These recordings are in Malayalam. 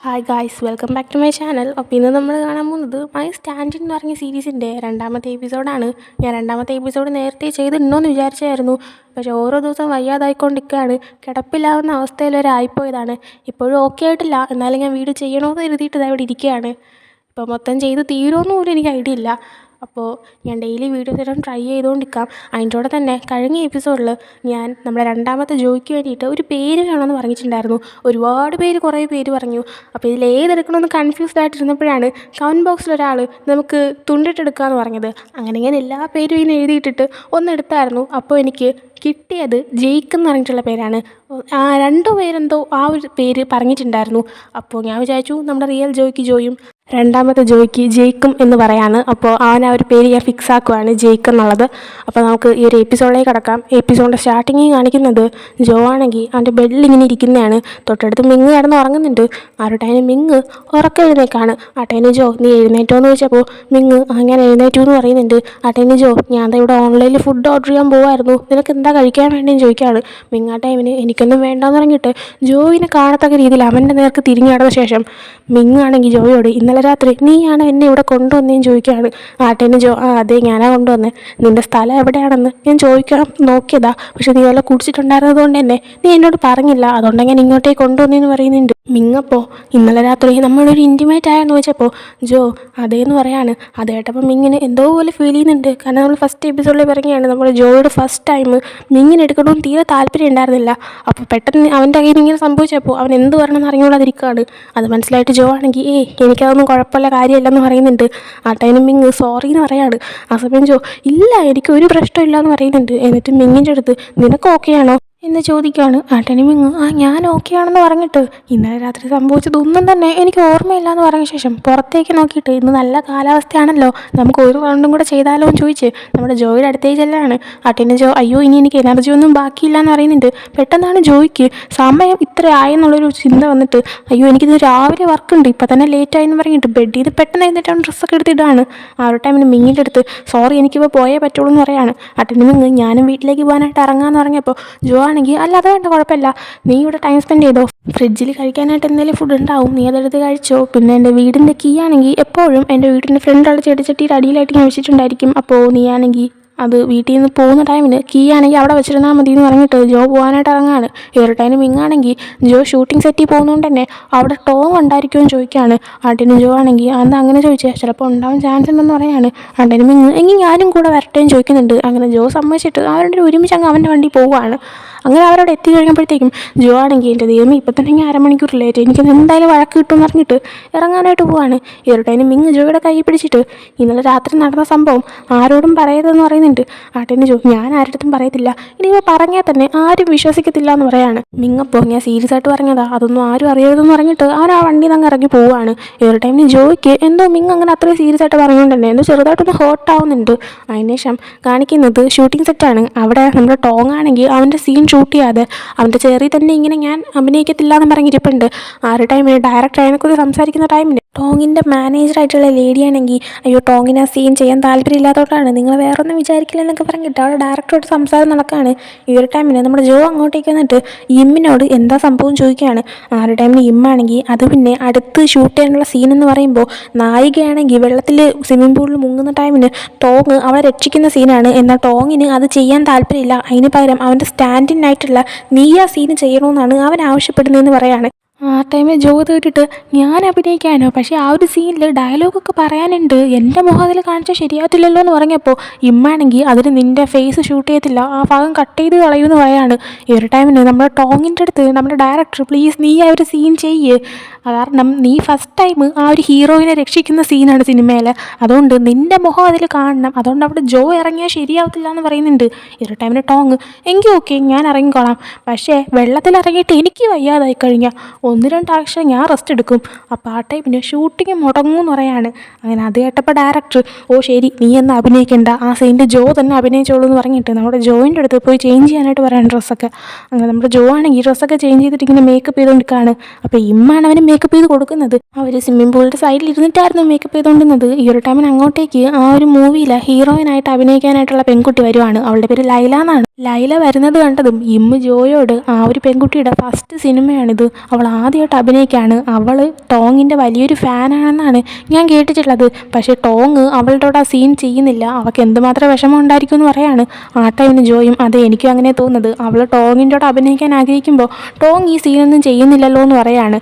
Hi guys, welcome back to my channel. അപ്പോൾ ഇന്ന് നമ്മൾ കാണാൻ പോകുന്നത് മൈ സ്റ്റാൻഡ് എന്ന് പറഞ്ഞ സീരീസിൻ്റെ രണ്ടാമത്തെ എപ്പിസോഡാണ്. ഞാൻ രണ്ടാമത്തെ എപ്പിസോഡ് നേരത്തെ ചെയ്തിട്ടുണ്ടോയെന്ന് വിചാരിച്ചായിരുന്നു. പക്ഷേ ഓരോ ദിവസം വയ്യാതായിക്കൊണ്ടിരിക്കുകയാണ്. കിടപ്പില്ലാവുന്ന അവസ്ഥയിൽ വരെ ആയിപ്പോയതാണ്. ഇപ്പോഴും ഓക്കെ ആയിട്ടില്ല, എന്നാലും ഞാൻ വീഡിയോ ചെയ്യണമെന്ന് കരുതിയിട്ട് ഇവിടെ ഇരിക്കുകയാണ്. ഇപ്പോൾ മൊത്തം ചെയ്ത് തീരുമെന്ന് പോലും എനിക്ക് ഐഡിയ ഇല്ല. അപ്പോൾ ഞാൻ ഡെയിലി വീഡിയോസ് ഇടാൻ ട്രൈ ചെയ്തുകൊണ്ടിരിക്കാം. അതിൻ്റെ കൂടെ തന്നെ കഴിഞ്ഞ എപ്പിസോഡിൽ ഞാൻ നമ്മുടെ രണ്ടാമത്തെ ജോയ്ക്ക് വേണ്ടിയിട്ട് ഒരു പേര് വേണമെന്ന് പറഞ്ഞിട്ടുണ്ടായിരുന്നു. ഒരുപാട് പേര് കുറേ പേര് പറഞ്ഞു. അപ്പോൾ ഇതിൽ ഏതെടുക്കണമെന്ന് കൺഫ്യൂസ്ഡ് ആയിട്ടിരുന്നപ്പോഴാണ് കമൻറ്റ് ബോക്സിൽ ഒരാൾ നമുക്ക് തുണ്ടിട്ടെടുക്കാമെന്ന് പറഞ്ഞത്. അങ്ങനെ ഞാൻ എല്ലാ പേരും ഇങ്ങനെ എഴുതിയിട്ടിട്ട് ഒന്നെടുത്തായിരുന്നു. അപ്പോൾ എനിക്ക് കിട്ടിയത് ജെയ്ക്ക് എന്ന് പറഞ്ഞിട്ടുള്ള പേരാണ്. രണ്ടു പേരെന്തോ ആ ഒരു പേര് പറഞ്ഞിട്ടുണ്ടായിരുന്നു. അപ്പോൾ ഞാൻ വിചാരിച്ചു നമ്മുടെ റിയൽ ജോയ്ക്ക് ജോയും രണ്ടാമത്തെ ജോയ്ക്ക് ജെയ്ക്കും എന്ന് പറയാണ്. അപ്പോൾ ആ ഒരു പേര് ഞാൻ ഫിക്സ് ആക്കുവാണ്, ജെയ്ക്ക് എന്നുള്ളത്. അപ്പോൾ നമുക്ക് ഈ ഒരു എപ്പിസോഡിലേക്ക് കിടക്കാം. എപ്പിസോഡിൻ്റെ സ്റ്റാർട്ടിങ്ങിൽ കാണിക്കുന്നത് ജോ ആണെങ്കിൽ അവൻ്റെ ബെഡിൽ ഇങ്ങനെ ഇരിക്കുന്നതാണ്. തൊട്ടടുത്ത് മിങ് കിടന്ന് ഉറങ്ങുന്നുണ്ട്. ആ ഒരു ടൈമിൽ മിങ് ഉറക്കം എഴുന്നേക്കാണ്. ആ ടൈമിൽ ജോ നീ എഴുന്നേറ്റോ എന്ന് ചോദിച്ചപ്പോൾ മിങ് ഞാൻ എഴുന്നേറ്റു എന്ന് പറയുന്നുണ്ട്. ആ ടൈമിൽ ജോ ഞാൻ ഇവിടെ ഓൺലൈനിൽ ഫുഡ് ഓർഡർ ചെയ്യാൻ പോകുമായിരുന്നു, നിനക്ക് എന്താ കഴിക്കാൻ വേണ്ടിയെന്ന് ചോദിക്കുകയാണ്. മിങ് ആ ടൈമിന് എനിക്കൊന്നും വേണ്ടാന്ന് പറഞ്ഞിട്ട് ജോയിനെ കാണത്തക്ക രീതിയിൽ അവൻ്റെ നേർക്ക് തിരിഞ്ഞു നടന്ന ശേഷം മിങ് ആണെങ്കിൽ ജോയോട് ഇന്നലെ രാത്രി നീയാണ് എന്നെ ഇവിടെ കൊണ്ടുവന്നേന്ന് ചോദിക്കുകയാണ്. ആട്ടേന് ജോ അതെ ഞാനാ കൊണ്ടുവന്നേ, നിൻ്റെ സ്ഥലം എവിടെയാണെന്ന് ഞാൻ ചോദിക്കണം നോക്കിയതാ, പക്ഷെ നീ വല്ല കുടിച്ചിട്ടുണ്ടായിരുന്നത് കൊണ്ട് തന്നെ നീ എന്നോട് പറഞ്ഞില്ല, അതുകൊണ്ട് ഞാൻ ഇങ്ങോട്ടേക്ക് കൊണ്ടുവന്നേന്ന് പറയുന്നുണ്ട്. മിങ്ങപ്പോൾ ഇന്നലെ രാത്രി നമ്മളൊരു ഇൻറ്റിമേറ്റ് ആയെന്ന് ചോദിച്ചപ്പോൾ ജോ അതേന്ന് പറയാണ്. അത് കേട്ടപ്പോൾ മിങ്ങിന് എന്തോ പോലെ ഫീൽ ചെയ്യുന്നുണ്ട്. കാരണം നമ്മൾ ഫസ്റ്റ് എപ്പിസോഡിൽ പറയുകയാണ് നമ്മൾ ജോയുടെ ഫസ്റ്റ് ടൈം മിങ്ങിന് എടുക്കണമെന്ന് തീരെ താല്പര്യം ഉണ്ടായിരുന്നില്ല. അപ്പോൾ പെട്ടെന്ന് അവൻ്റെ കയ്യിൽ ഇങ്ങനെ സംഭവിച്ചപ്പോൾ അവൻ എന്ത് പറയണമെന്ന് അറിഞ്ഞുകൊള്ളാതിരിക്കുകയാണ്. അത് മനസ്സിലായിട്ട് ജോ ആണെങ്കിൽ എനിക്കതൊന്നും കുഴപ്പമില്ല കാര്യമില്ലെന്ന് പറയുന്നുണ്ട്. ആ ടൈമിൽ മിങ് സോറി എന്ന് പറയാണ്. ആ സമയം ജോ ഇല്ല എനിക്കൊരു പ്രശ്നമില്ല എന്ന് പറയുന്നുണ്ട്. എന്നിട്ട് മിങ്ങിൻ്റെ അടുത്ത് നിനക്ക് ഓക്കെയാണോ എന്ന് ചോദിക്കുകയാണ്. ആ ടൈമിൽ മിങ് ഞാൻ ഓക്കെ ആണെന്ന് പറഞ്ഞിട്ട് ഇന്നലെ രാത്രി സംഭവിച്ചതൊന്നും തന്നെ എനിക്ക് ഓർമ്മയില്ല എന്ന് പറഞ്ഞ ശേഷം പുറത്തേക്ക് നോക്കിയിട്ട് ഇന്ന് നല്ല കാലാവസ്ഥയാണല്ലോ, നമുക്ക് ഒരു റൗണ്ടും കൂടെ ചെയ്താലോ എന്ന് ചോദിച്ച് നമ്മുടെ ജോയുടെ അടുത്തേക്ക് ചെല്ലാണ്. ആ ടൈമിൽ ജോ അയ്യോ ഇനി എനിക്ക് എനർജി ഒന്നും ബാക്കിയില്ല എന്ന് പറയുന്നുണ്ട്. പെട്ടെന്നാണ് ജോയ്ക്ക് സമയം ഇത്ര ആയെന്നുള്ളൊരു ചിന്ത വന്നിട്ട് അയ്യോ എനിക്കിത് രാവിലെ വർക്കുണ്ട്, ഇപ്പം തന്നെ ലേറ്റായി എന്ന് പറഞ്ഞിട്ട് ബെഡിൽ നിന്ന് പെട്ടെന്ന് എഴുന്നേറ്റാണ് ഡ്രസ്സൊക്കെ എടുത്തിട്ടാണ്. ആ ഒരു ടൈമിന് മിങ്ങിൻ്റെ അടുത്ത് സോറി എനിക്കിപ്പോൾ പോയേ പറ്റുള്ളൂ എന്ന് പറയാണ്. ആ ടൈമിൽ മിങ് ഞാനും വീട്ടിലേക്ക് പോകാനായിട്ട് ഇറങ്ങാമെന്ന് പറഞ്ഞപ്പോൾ ജോ ആണെങ്കിൽ അല്ല അത് വേണ്ട കുഴപ്പമില്ല, നീ ഇവിടെ ടൈം സ്പെൻഡ് ചെയ്തോ, ഫ്രിഡ്ജിൽ കഴിക്കാനായിട്ട് എന്തെങ്കിലും ഫുഡ് ഉണ്ടാവും, നീ അതെടുത്ത് കഴിച്ചോ. പിന്നെ എൻ്റെ വീടിൻ്റെ കീ ആണെങ്കിൽ എപ്പോഴും എൻ്റെ വീടിൻ്റെ ഫ്രണ്ടുള്ള ചെടിച്ചട്ടിയുടെ അടിയിലായിട്ട് ഞാൻ വെച്ചിട്ടുണ്ടായിരിക്കും. അപ്പോൾ നീ ആണെങ്കിൽ അത് വീട്ടിൽ നിന്ന് പോകുന്ന ടൈമിന് കീ ആണെങ്കിൽ അവിടെ വെച്ചിരുന്നാൽ മതി എന്ന് പറഞ്ഞിട്ട് ജോ പോകാനായിട്ട് ഇറങ്ങാണ്. ഈ ഒരു ടൈമിൽ മിങ്ങാണെങ്കിൽ ജോ ഷൂട്ടിംഗ് സെറ്റിൽ പോകുന്നതുകൊണ്ട് തന്നെ അവിടെ ടോങ് ഉണ്ടായിരിക്കുമെന്ന് ചോദിക്കുകയാണ്. ആട്ടിന് ജോ ആണെങ്കിൽ അന്ന് അങ്ങനെ ചോദിച്ചാൽ ചിലപ്പോൾ ഉണ്ടാവാൻ ചാൻസ് ഉണ്ടെന്ന് പറയാണ്. ആട്ടിന് മിങ്ങ് എങ്കിൽ ഞാനും കൂടെ വരട്ടേന്ന് ചോദിക്കുന്നുണ്ട്. അങ്ങനെ ജോ സമ്മതിച്ചിട്ട് അവരുടെ ഒരുമിച്ച് അങ്ങ് അവൻ്റെ വണ്ടി പോവുകയാണ്. അങ്ങനെ അവരവിടെ എത്തി കഴിഞ്ഞപ്പോഴത്തേക്കും ജോ ആണെങ്കിൽ എൻ്റെ ദൈവമേ ഇപ്പം തന്നെ ഞാൻ അരമണിക്കൂർ ലേറ്റ്, എനിക്ക് എന്തായാലും വഴക്ക് കിട്ടുമെന്ന് പറഞ്ഞിട്ട് ഇറങ്ങാനായിട്ട് പോവാണ്. ഈ ഒരു ടൈമിൽ മിങ് ജോയുടെ കൈ പിടിച്ചിട്ട് ഇന്നലെ രാത്രി നടന്ന സംഭവം ആരോടും പറയരുതെന്ന് പറയുന്നുണ്ട്. ആട്ടേന് ജോ ഞാൻ ആരുടെ പറയത്തില്ല, ഇനിയിപ്പോൾ പറഞ്ഞാൽ തന്നെ ആരും വിശ്വസിക്കത്തില്ല എന്ന് പറയാണ്. മിങ്ങപ്പോൾ ഞാൻ സീരിയസ് ആയിട്ട് പറഞ്ഞതാ, അതൊന്നും ആരും അറിയരുതെന്ന് പറഞ്ഞിട്ട് അവൻ ആ വണ്ടിയിൽ നിന്ന് ഇറങ്ങി പോവുകയാണ്. ഈ ഒരു ടൈമിൽ ജോയ്ക്ക് എന്തോ മിങ് അങ്ങനെ അത്രയും സീരിയസ് ആയിട്ട് പറഞ്ഞുകൊണ്ട് തന്നെ എന്തോ ചെറുതായിട്ടൊന്ന് ഹോട്ട് ആവുന്നുണ്ട്. അതിനുശേഷം കാണിക്കുന്നത് ഷൂട്ടിംഗ് സെറ്റാണ്. അവിടെ നമ്മുടെ ടോങ് ആണെങ്കിൽ അവൻ്റെ സീൻ ഷൂട്ട് ചെയ്യാതെ അവൻ്റെ ചെറിയ തന്നെ ഇങ്ങനെ ഞാൻ അഭിനയിക്കത്തില്ല എന്ന് പറഞ്ഞിരിപ്പുണ്ട്. ആ ഒരു ടൈമിൽ ഡയറക്ടർ അതിനെക്കുറിച്ച് സംസാരിക്കുന്ന ടൈമിൽ ടോങ്ങിൻ്റെ മാനേജറായിട്ടുള്ള ലേഡിയാണെങ്കിൽ അയ്യോ ടോങ്ങിന് ആ സീൻ ചെയ്യാൻ താല്പര്യമില്ലാത്തതുകൊണ്ടാണ്, നിങ്ങൾ വേറെ ഒന്നും വിചാരിക്കില്ല എന്നൊക്കെ പറഞ്ഞിട്ട് അവിടെ ഡയറക്ടറോട് സംസാരം നടക്കുകയാണ്. ഈ ഒരു ടൈമിന് നമ്മുടെ ജോ അങ്ങോട്ടേക്ക് വന്നിട്ട് ഇമ്മിനോട് എന്താ സംഭവം ചോദിക്കുകയാണ്. ആ ഒരു ടൈമിന് ഇമ്മാണെങ്കിൽ അത് പിന്നെ അടുത്ത് ഷൂട്ട് ചെയ്യാനുള്ള സീൻ എന്ന് പറയുമ്പോൾ നായികയാണെങ്കിൽ വെള്ളത്തിൽ സ്വിമ്മിംഗ് പൂളിൽ മുങ്ങുന്ന ടൈമിന് ടോങ് അവളെ രക്ഷിക്കുന്ന സീനാണ്. എന്നാൽ ടോങ്ങിന് അത് ചെയ്യാൻ താല്പര്യമില്ല, അതിന് പകരം അവൻ്റെ സ്റ്റാൻഡിനായിട്ടുള്ള നീ ആ സീന് ചെയ്യണമെന്നാണ് അവൻ ആവശ്യപ്പെടുന്നതെന്ന് പറയാണ്. ആ ടൈമിൽ ജോ കേട്ടിട്ട് ഞാൻ അഭിനയിക്കാനോ, പക്ഷേ ആ ഒരു സീനിൽ ഡയലോഗൊക്കെ പറയാനുണ്ട്, എൻ്റെ മുഖം അതിൽ കാണിച്ചാൽ ശരിയാകത്തില്ലല്ലോ എന്ന് പറഞ്ഞപ്പോൾ ഇമ്മാണെങ്കിൽ അതിന് നിൻ്റെ ഫേസ് ഷൂട്ട് ചെയ്യത്തില്ല, ആ ഭാഗം കട്ട് ചെയ്ത് കളയുമെന്ന് പറയാണ്. ഈ ഒരു ടൈമിന് നമ്മുടെ ടോങ്ങിൻ്റെ അടുത്ത് നമ്മുടെ ഡയറക്ടർ പ്ലീസ് നീ ആ ഒരു സീൻ ചെയ്യ്, കാരണം നീ ഫസ്റ്റ് ടൈം ആ ഒരു ഹീറോയിനെ രക്ഷിക്കുന്ന സീനാണ് സിനിമയിൽ, അതുകൊണ്ട് നിൻ്റെ മുഖം അതിൽ കാണണം, അതുകൊണ്ട് അവിടെ ജോ ഇറങ്ങിയാൽ ശരിയാവത്തില്ല എന്ന് പറയുന്നുണ്ട്. ഈ ഒരു ടൈമിന് ടോങ് എങ്കിൽ ഓക്കെ ഞാൻ ഇറങ്ങിക്കോളാം, പക്ഷേ വെള്ളത്തിൽ ഇറങ്ങിയിട്ട് എനിക്ക് വയ്യാതായി കഴിഞ്ഞാൽ 1-2 ആഴ്ച ഞാൻ റെസ്റ്റ് എടുക്കും, അപ്പോൾ ആ ടൈമിന് ഷൂട്ടിങ് മുടങ്ങും എന്ന് പറയാണ്. അങ്ങനെ അത് കേട്ടപ്പോൾ ഡയറക്ടർ ഓ ശരി നീ എന്ന് അഭിനയിക്കേണ്ട, ആ സീൻ്റെ ജോ തന്നെ അഭിനയിച്ചോളൂ എന്ന് പറഞ്ഞിട്ട് നമ്മുടെ ജോയിൻ്റെ അടുത്ത് പോയി ചേഞ്ച് ചെയ്യാനായിട്ട് പറയാൻ ഡ്രസ്സൊക്കെ. അങ്ങനെ നമ്മുടെ ജോ ആണെങ്കിൽ ഡ്രസ്സൊക്കെ ചേഞ്ച് ചെയ്തിട്ട് ഇങ്ങനെ മേക്കപ്പ് ചെയ്തുകൊണ്ടിരിക്കുകയാണ്. അപ്പോൾ ഇമ്മാണ് അവന് മേക്കപ്പ് ചെയ്ത് കൊടുക്കുന്നത്. അവർ സ്വിമ്മിംഗ് പൂളിൻ്റെ സൈഡിൽ ഇരുന്നിട്ടായിരുന്നു മേക്കപ്പ് ചെയ്തുകൊണ്ടിരുന്നത്. ഈ ഒരു ടൈമിന് അങ്ങോട്ടേക്ക് ആ ഒരു മൂവിയിലെ ഹീറോയിനായിട്ട് അഭിനയിക്കാനായിട്ടുള്ള പെൺകുട്ടി വരുവാണ്. അവളുടെ പേര് ലൈല എന്നാണ്. ലൈല വരുന്നത് കണ്ടതും ഇമ്മ് ജോയോട് ആ ഒരു പെൺകുട്ടിയുടെ ഫസ്റ്റ് സിനിമയാണിത്, അവൾ ആദ്യമായിട്ട് അഭിനയിക്കുകയാണ്. അവൾ ടോങ്ങിൻ്റെ വലിയൊരു ഫാനാണെന്നാണ് ഞാൻ കേട്ടിട്ടുള്ളത്. പക്ഷേ ടോങ് അവളുടെ കൂടെ ആ സീൻ ചെയ്യുന്നില്ല. അവൾക്ക് എന്തുമാത്രം വിഷമം ഉണ്ടായിരിക്കും എന്ന് പറയാണ്. ആ ടൈമിന് ജോയും അതെ എനിക്കും അങ്ങനെ തോന്നുന്നത്. അവൾ ടോങ്ങിൻ്റെ കൂടെ അഭിനയിക്കാൻ ആഗ്രഹിക്കുമ്പോൾ ടോങ് ഈ സീനൊന്നും ചെയ്യുന്നില്ലല്ലോ എന്ന് പറയാണ്.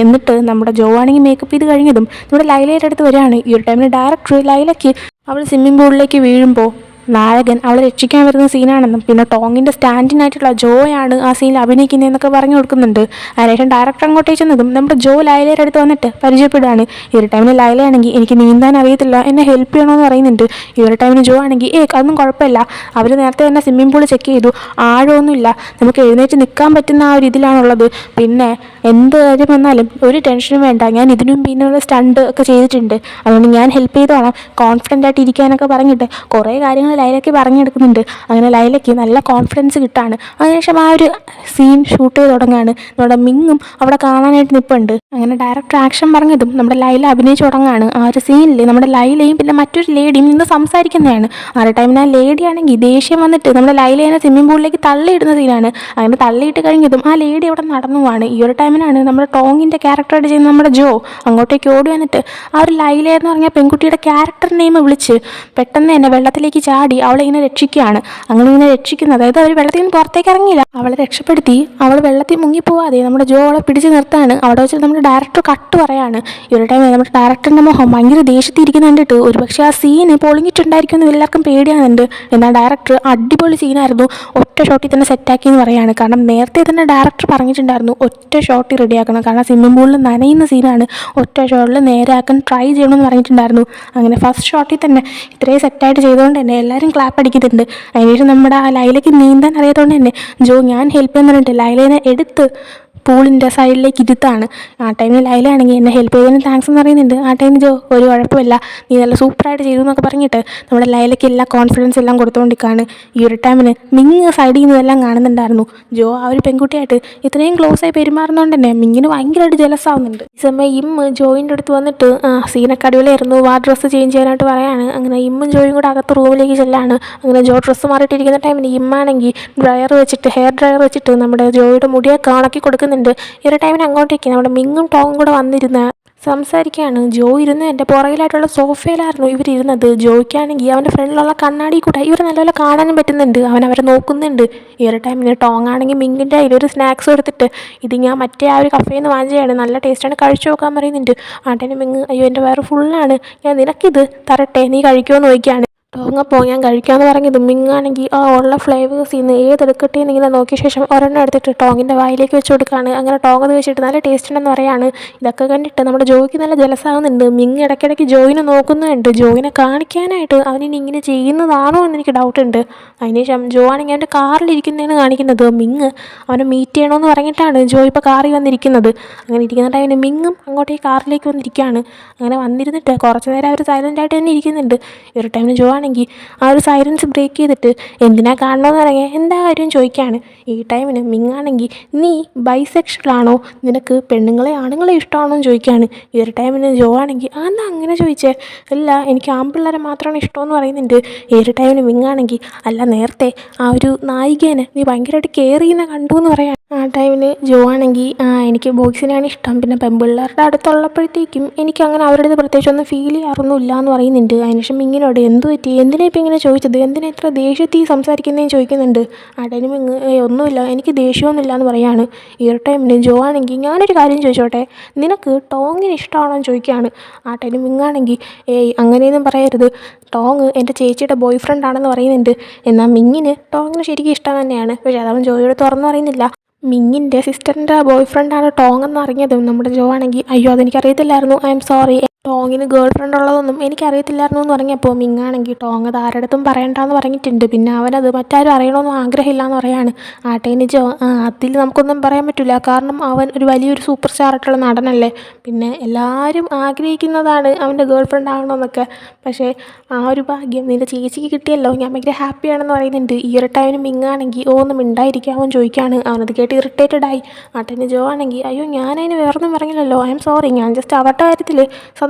എന്നിട്ട് നമ്മുടെ ജോ ആണെങ്കിൽ മേക്കപ്പ് ചെയ്ത് കഴിഞ്ഞതും നമ്മുടെ ലൈലയുടെ അടുത്ത് വരികയാണ്. ഈ ഒരു ടൈമിൽ ഡയറക്ടർ ലൈലയ്ക്ക് അവൾ സ്വിമ്മിംഗ് പൂളിലേക്ക് വീഴുമ്പോൾ നായകൻ അവളെ രക്ഷിക്കാൻ വരുന്ന സീനാണെന്നും പിന്നെ ടോങ്ങിൻ്റെ സ്റ്റാൻഡിനായിട്ടുള്ള ജോയാണ് ആ സീനിൽ അഭിനയിക്കുന്നതെന്നൊക്കെ പറഞ്ഞു കൊടുക്കുന്നുണ്ട്. അതിനുശേഷം ഡയറക്ടർ അങ്ങോട്ടേക്ക് ചെന്നതും നമ്മുടെ ജോ ലൈലയുടെ അടുത്ത് വന്നിട്ട് പരിചയപ്പെടുകയാണ്. ഈ ഒരു ടൈമിൽ ലൈലയാണെങ്കിൽ എനിക്ക് നീന്താൻ അറിയത്തില്ല, എന്നെ ഹെൽപ്പ് ചെയ്യണമെന്ന് പറയുന്നുണ്ട്. ഈ ഒരു ടൈമിന് ജോ ആണെങ്കിൽ അതൊന്നും കുഴപ്പമില്ല, അവർ നേരത്തെ തന്നെ സ്വിമ്മിംഗ് പൂൾ ചെക്ക് ചെയ്തു, ആഴമൊന്നുമില്ല, നമുക്ക് എഴുന്നേറ്റ് നിൽക്കാൻ പറ്റുന്ന ആ ഒരു ഇതിലാണുള്ളത്. പിന്നെ എന്ത് കാര്യം വന്നാലും ഒരു ടെൻഷനും വേണ്ട, ഞാൻ ഇതിനും പിന്നുള്ള സ്റ്റണ്ട് ഒക്കെ ചെയ്തിട്ടുണ്ട്, അതുകൊണ്ട് ഞാൻ ഹെൽപ്പ് ചെയ്തോളാം, കോൺഫിഡൻ്റ് ആയിട്ട് ഇരിക്കാനൊക്കെ പറഞ്ഞിട്ട് കുറേ കാര്യങ്ങൾ ലൈലയ്ക്ക് പറഞ്ഞെടുക്കുന്നുണ്ട്. അങ്ങനെ ലൈലയ്ക്ക് നല്ല കോൺഫിഡൻസ് കിട്ടാണ്. അതിനുശേഷം ആ ഒരു സീൻ ഷൂട്ട് ചെയ്ത് തുടങ്ങുകയാണ്. നമ്മുടെ മിങ്ങും അവിടെ കാണാനായിട്ട് നിൽപ്പുണ്ട്. അങ്ങനെ ഡയറക്ടർ ആക്ഷൻ പറഞ്ഞതും നമ്മുടെ ലൈല അഭിനയിച്ച് തുടങ്ങുകയാണ്. ആ ഒരു സീനിൽ നമ്മുടെ ലൈലയും പിന്നെ മറ്റൊരു ലേഡിയും നിന്ന് സംസാരിക്കുന്നതാണ്. ആ ഒരു ടൈമിൽ ആ ലേഡി ആണെങ്കിൽ ദേഷ്യം വന്നിട്ട് നമ്മുടെ ലൈലേനെ സ്വിമ്മിംഗ് പൂളിലേക്ക് തള്ളിയിടുന്ന സീനാണ്. അങ്ങനെ തള്ളിയിട്ട് കഴിഞ്ഞതും ആ ലേഡി അവിടെ നടന്നു പോവാണ്. ഈ ഒരു ടൈമിനാണ് നമ്മുടെ ടോങ്ങിൻ്റെ ക്യാരക്ടറായിട്ട് ചെയ്യുന്ന നമ്മുടെ ജോ അങ്ങോട്ടേക്ക് ഓടി വന്നിട്ട് ആ ഒരു ലൈല എന്ന് പറഞ്ഞ പെൺകുട്ടിയുടെ ക്യാരക്ടർ നെയിം വിളിച്ച് പെട്ടെന്ന് തന്നെ വെള്ളത്തിലേക്ക് ചാടി അവളെ ഇങ്ങനെ രക്ഷിക്കുകയാണ്. അങ്ങനെ ഇങ്ങനെ രക്ഷിക്കുന്നത്, അതായത് അവർ വെള്ളത്തിൽ നിന്ന് പുറത്തേക്ക് ഇറങ്ങിയില്ല, അവളെ രക്ഷപ്പെടുത്തി അവൾ വെള്ളത്തിൽ മുങ്ങിപ്പോവാതെ നമ്മുടെ ജോ അവളെ പിടിച്ച് നിർത്താണ്. അവിടെ വെച്ച് നമ്മുടെ ഡയറക്ടർ കട്ട് പറയാണ്. ഈ ഒരു ടൈം നമ്മുടെ ഡയറക്ടറിൻ്റെ മുഖം ഭയങ്കര ദേഷ്യത്തിരിക്കുന്ന കണ്ടിട്ട് ഒരുപക്ഷെ ആ സീന് പൊളിഞ്ഞിട്ടുണ്ടായിരിക്കും എന്ന് എല്ലാവർക്കും പേടിയാകുന്നുണ്ട്. എന്നാൽ ഡയറക്ടർ അടിപൊളി സീനായിരുന്നു, ഒറ്റ ഷോട്ടിൽ തന്നെ സെറ്റാക്കി എന്ന് പറയാണ്. കാരണം നേരത്തെ തന്നെ ഡയറക്ടർ പറഞ്ഞിട്ടുണ്ടായിരുന്നു ഒറ്റ ഷോട്ടിൽ റെഡിയാക്കണം, കാരണം സ്വിമ്മിംഗ് പൂളിൽ നനയുന്ന സീനാണ്, ഒറ്റ ഷോട്ടിൽ നേരെയാക്കാൻ ട്രൈ ചെയ്യണമെന്ന് പറഞ്ഞിട്ടുണ്ടായിരുന്നു. അങ്ങനെ ഫസ്റ്റ് ഷോട്ടിൽ തന്നെ ഇത്രയും സെറ്റായിട്ട് ചെയ്തുകൊണ്ട് തന്നെ എല്ലാവരും ക്ലാപ്പ് അടിക്കുന്നുണ്ട്. അതിനുശേഷം നമ്മുടെ ആ ലൈലയ്ക്ക് നീന്താൻ അറിയാത്തതുകൊണ്ട് തന്നെ ജോ ഞാൻ ഹെൽപ്പ് ചെയ്യാൻ പറഞ്ഞിട്ട് ലൈലേനെ എടുത്ത് പൂളിൻ്റെ സൈഡിലേക്ക് ഇരുത്താണ്. ആ ടൈമിൽ ലൈലയാണെങ്കിൽ എന്നെ ഹെൽപ്പ് ചെയ്തതിന് താങ്ക്സ് എന്ന് പറയുന്നുണ്ട്. ആ ടൈമിൽ ജോ ഒരു കുഴപ്പമില്ല, നീ നല്ല സൂപ്പറായിട്ട് ചെയ്തു എന്നൊക്കെ പറഞ്ഞിട്ട് നമ്മുടെ ലൈലയ്ക്ക് എല്ലാ കോൺഫിഡൻസ് എല്ലാം കൊടുത്തുകൊണ്ടിരിക്കുകയാണ്. ഈ ഒരു ടൈമിന് മിങ് സൈഡിൽ നിന്നെല്ലാം കാണുന്നുണ്ടായിരുന്നു. ജോ ആ ഒരു പെൺകുട്ടിയായിട്ട് ഇത്രയും ക്ലോസ് ആയി പെരുമാറുന്നതുകൊണ്ട് തന്നെ മിങ്ങിന് ഭയങ്കരമായിട്ട് ജലസാവുന്നുണ്ട്. ഈ സമയം ജോയിൻ്റെ അടുത്ത് വന്നിട്ട് സീനൊക്കെ അടിപൊളിയായിരുന്നു, വാ ഡ്രസ്സ് ചേഞ്ച് ചെയ്യാനായിട്ട് പറയാണ്. അങ്ങനെ ഇമ്മും ജോയും കൂടെ അകത്ത് റൂമിലേക്ക് ചെല്ലാണ്. അങ്ങനെ ജോ ഡ്രസ്സ് മാറിയിട്ടിരിക്കുന്ന ടൈമിന് ഇമ്മാണെങ്കിൽ ഹെയർ ഡ്രയർ വെച്ചിട്ട് നമ്മുടെ ജോയുടെ മുടിയൊക്കെ ഉണക്കി കൊടുക്കുന്നുണ്ട്. ഈ ഒരു ടൈമിന് അങ്ങോട്ടേക്ക് നമ്മുടെ മിങ്ങും ടോങ്ങും കൂടെ വന്നിരുന്ന് സംസാരിക്കുകയാണ്. ജോ ഇരുന്ന് എൻ്റെ പുറകിലായിട്ടുള്ള സോഫയിലായിരുന്നു ഇവരിരുന്നത്. ജോയ്ക്കാണെങ്കിൽ അവൻ്റെ ഫ്രണ്ടിലുള്ള കണ്ണാടി കൂടെ ഇവർ നല്ലപോലെ കാണാനും പറ്റുന്നുണ്ട്, അവരെ നോക്കുന്നുണ്ട്. ഈ ഒരു ടൈമിന് ടോങ് ആണെങ്കിൽ മിങ്ങിൻ്റെ അതിലൊരു സ്നാക്സ് എടുത്തിട്ട് ഇത് ഞാൻ മറ്റേ ആ ഒരു കഫേയിൽ നിന്ന് വാങ്ങിച്ചതാണ്, നല്ല ടേസ്റ്റാണ്, കഴിച്ചു നോക്കാൻ പറയുന്നുണ്ട്. ആ ടൈമിന് മിങ്ങ് അയ്യോ എൻ്റെ വയറ് ഫുള്ളാണ്, ഞാൻ നിനക്കിത് തരട്ടെ, നീ കഴിക്കുമോ എന്ന് ചോദിക്കുകയാണ്. ടോങ്ങപ്പോൾ ഞാൻ കഴിക്കാമെന്ന് പറഞ്ഞത് മിങ്ങാണെങ്കിൽ ആ ഉള്ള ഫ്ലേവേഴ്സിൽ നിന്ന് ഏതെടുക്കട്ടെ എന്നിങ്ങനെ നോക്കിയ ശേഷം ഒരെണ്ണം എടുത്തിട്ട് ടോങ്ങിൻ്റെ വായിലേക്ക് വെച്ച് കൊടുക്കുകയാണ്. അങ്ങനെ ടോങ് അത് വെച്ചിട്ട് നല്ല ടേസ്റ്റ് ഉണ്ടെന്ന് പറയാണ്. ഇതൊക്കെ കണ്ടിട്ട് നമ്മുടെ ജോയ്ക്ക് നല്ല ജലസാവുന്നുണ്ട്. മിങ് ഇടയ്ക്കിടയ്ക്ക് ജോയിനെ നോക്കുന്നുണ്ട്, ജോയിനെ കാണിക്കാനായിട്ട് അവനിനി ഇങ്ങനെ ചെയ്യുന്നതാണോ എന്നെനിക്ക് ഡൗട്ടുണ്ട്. അതിനുശേഷം ജോ ആണെങ്കിൽ അവൻ്റെ കാറിലിരിക്കുന്നതാണ് കാണിക്കുന്നത്. മിങ് അവനെ മീറ്റ് ചെയ്യണമെന്ന് പറഞ്ഞിട്ടാണ് ജോ ഇപ്പോൾ കാറിൽ വന്നിരിക്കുന്നത്. അങ്ങനെ ഇരിക്കുന്ന ടൈമിന് മിങ്ങും അങ്ങോട്ടേക്ക് കാറിലേക്ക് വന്നിരിക്കുകയാണ്. അങ്ങനെ വന്നിരുന്നിട്ട് കുറച്ച് നേരം അവർ സൈലൻ്റായിട്ട് തന്നെ ഇരിക്കുന്നുണ്ട്. ഈ ഒരു ടൈമിന് ജോ ആണെങ്കിൽ ആ ഒരു സൈലൻസ് ബ്രേക്ക് ചെയ്തിട്ട് എന്തിനാ കാണണമെന്ന് പറയാൻ എന്താ കാര്യം ചോദിക്കുകയാണ്. ഈ ടൈമിന് മിങ്ങാണെങ്കിൽ നീ ബൈസെക്ഷലാണോ, നിനക്ക് പെണ്ണുങ്ങളെ ആണുങ്ങളെ ഇഷ്ടമാണോ എന്ന് ചോദിക്കുകയാണ്. ഈ ഒരു ടൈമിന് ജോ ആണെങ്കിൽ എന്നാ അങ്ങനെ ചോദിച്ചേ, അല്ല എനിക്ക് ആൺപിള്ളേരെ മാത്രമാണ് ഇഷ്ടമെന്ന് പറയുന്നുണ്ട്. ഈ ഒരു ടൈമിന് മിങ്ങാണെങ്കിൽ അല്ല നേരത്തെ ആ ഒരു നായികേനെ നീ ഭയങ്കരമായിട്ട് കെയർ ചെയ്യുന്ന കണ്ടു എന്ന് പറയാൻ. ആ ടൈമിൽ ജോ ആണെങ്കിൽ എനിക്ക് ബോയ്സിനെയാണ് ഇഷ്ടം, പിന്നെ പെൺപിള്ളേരുടെ അടുത്തുള്ളപ്പോഴത്തേക്കും എനിക്ക് അങ്ങനെ അവരുടെ അടുത്ത് പ്രത്യേകിച്ചൊന്നും ഫീൽ ചെയ്യാറൊന്നുമില്ല എന്ന് പറയുന്നുണ്ട്. അതിനുശേഷം മിങ്ങിനോട് എന്ത് പറ്റി, എന്തിനാ ഇപ്പം ഇങ്ങനെ ചോദിച്ചത്, എന്തിനാ ഇത്ര ദേഷ്യത്തിൽ സംസാരിക്കുന്നതെന്ന് ചോദിക്കുന്നുണ്ട്. ആ ടൈമിൽ മിങ്ങ് ഒന്നുമില്ല, എനിക്ക് ദേഷ്യമൊന്നുമില്ല എന്ന് പറയാണ്. ഈ ഒരു ടൈമിന് ജോ ആണെങ്കിൽ ഞാനൊരു കാര്യം ചോദിച്ചോട്ടെ, നിനക്ക് ടോങ്ങിന് ഇഷ്ടമാണോ എന്ന് ചോദിക്കുകയാണ്. ആ ടൈമിൽ മിങ്ങാണെങ്കിൽ അങ്ങനെയൊന്നും പറയരുത്, ടോങ് എൻ്റെ ചേച്ചിയുടെ ബോയ് ഫ്രണ്ട് ആണെന്ന് പറയുന്നുണ്ട്. എന്നാൽ മിങ്ങിന് ടോങ്ങിന് ശരിക്കും ഇഷ്ടം തന്നെയാണ്, പക്ഷേ അതവൻ ജോയോട് തുറന്നു പറയുന്നില്ല. മിങ്ങിൻ്റെ സിസ്റ്ററിൻ്റെ ബോയ് ഫ്രണ്ടാണ് ടോങ് എന്ന് അറിഞ്ഞതും നമ്മുടെ ജോ ആണെങ്കിൽ അയ്യോ അതെനിക്കറിയത്തില്ലായിരുന്നു, ഐ എം സോറി, ടോങ്ങിന് ഗേൾ ഫ്രണ്ട് ഉള്ളതൊന്നും എനിക്കറിയത്തില്ലായിരുന്നു എന്ന് പറഞ്ഞപ്പോൾ മിങ്ങാണെങ്കിൽ ടോങ് അത് ആരുടെടുത്തും പറയണ്ടെന്ന് പറഞ്ഞിട്ടുണ്ട്, പിന്നെ അവനത് മറ്റാരും അറിയണമെന്ന് ആഗ്രഹമില്ല എന്ന് പറയാണ്. ആ ടൈമിൽ ജോ അതിൽ നമുക്കൊന്നും പറയാൻ പറ്റില്ല, കാരണം അവൻ ഒരു വലിയൊരു സൂപ്പർ സ്റ്റാർ ആയിട്ടുള്ള നടനല്ലേ, പിന്നെ എല്ലാവരും ആഗ്രഹിക്കുന്നതാണ് അവൻ്റെ ഗേൾ ഫ്രണ്ട് ആകണമെന്നൊക്കെ, പക്ഷേ ആ ഒരു ഭാഗ്യം നിൻ്റെ ചേച്ചിക്ക് കിട്ടിയല്ലോ, ഞാൻ ഭയങ്കര ഹാപ്പിയാണെന്ന് പറയുന്നുണ്ട്. ഈ ഒരു ടൈമിന് മിങ്ങാണെങ്കിൽ ഒന്നും മിണ്ടായിരിക്കാമോ ചോദിക്കുകയാണ്. അവനത് കേട്ട് ഇറിറ്റേറ്റഡ് ആയി. ആ ടൈമിൽ ജോ ആണെങ്കിൽ അയ്യോ ഞാനതിന് വേറൊന്നും പറഞ്ഞില്ലല്ലോ, ഐ എം സോറി, ഞാൻ ജസ്റ്റ് അവരുടെ കാര്യത്തിൽ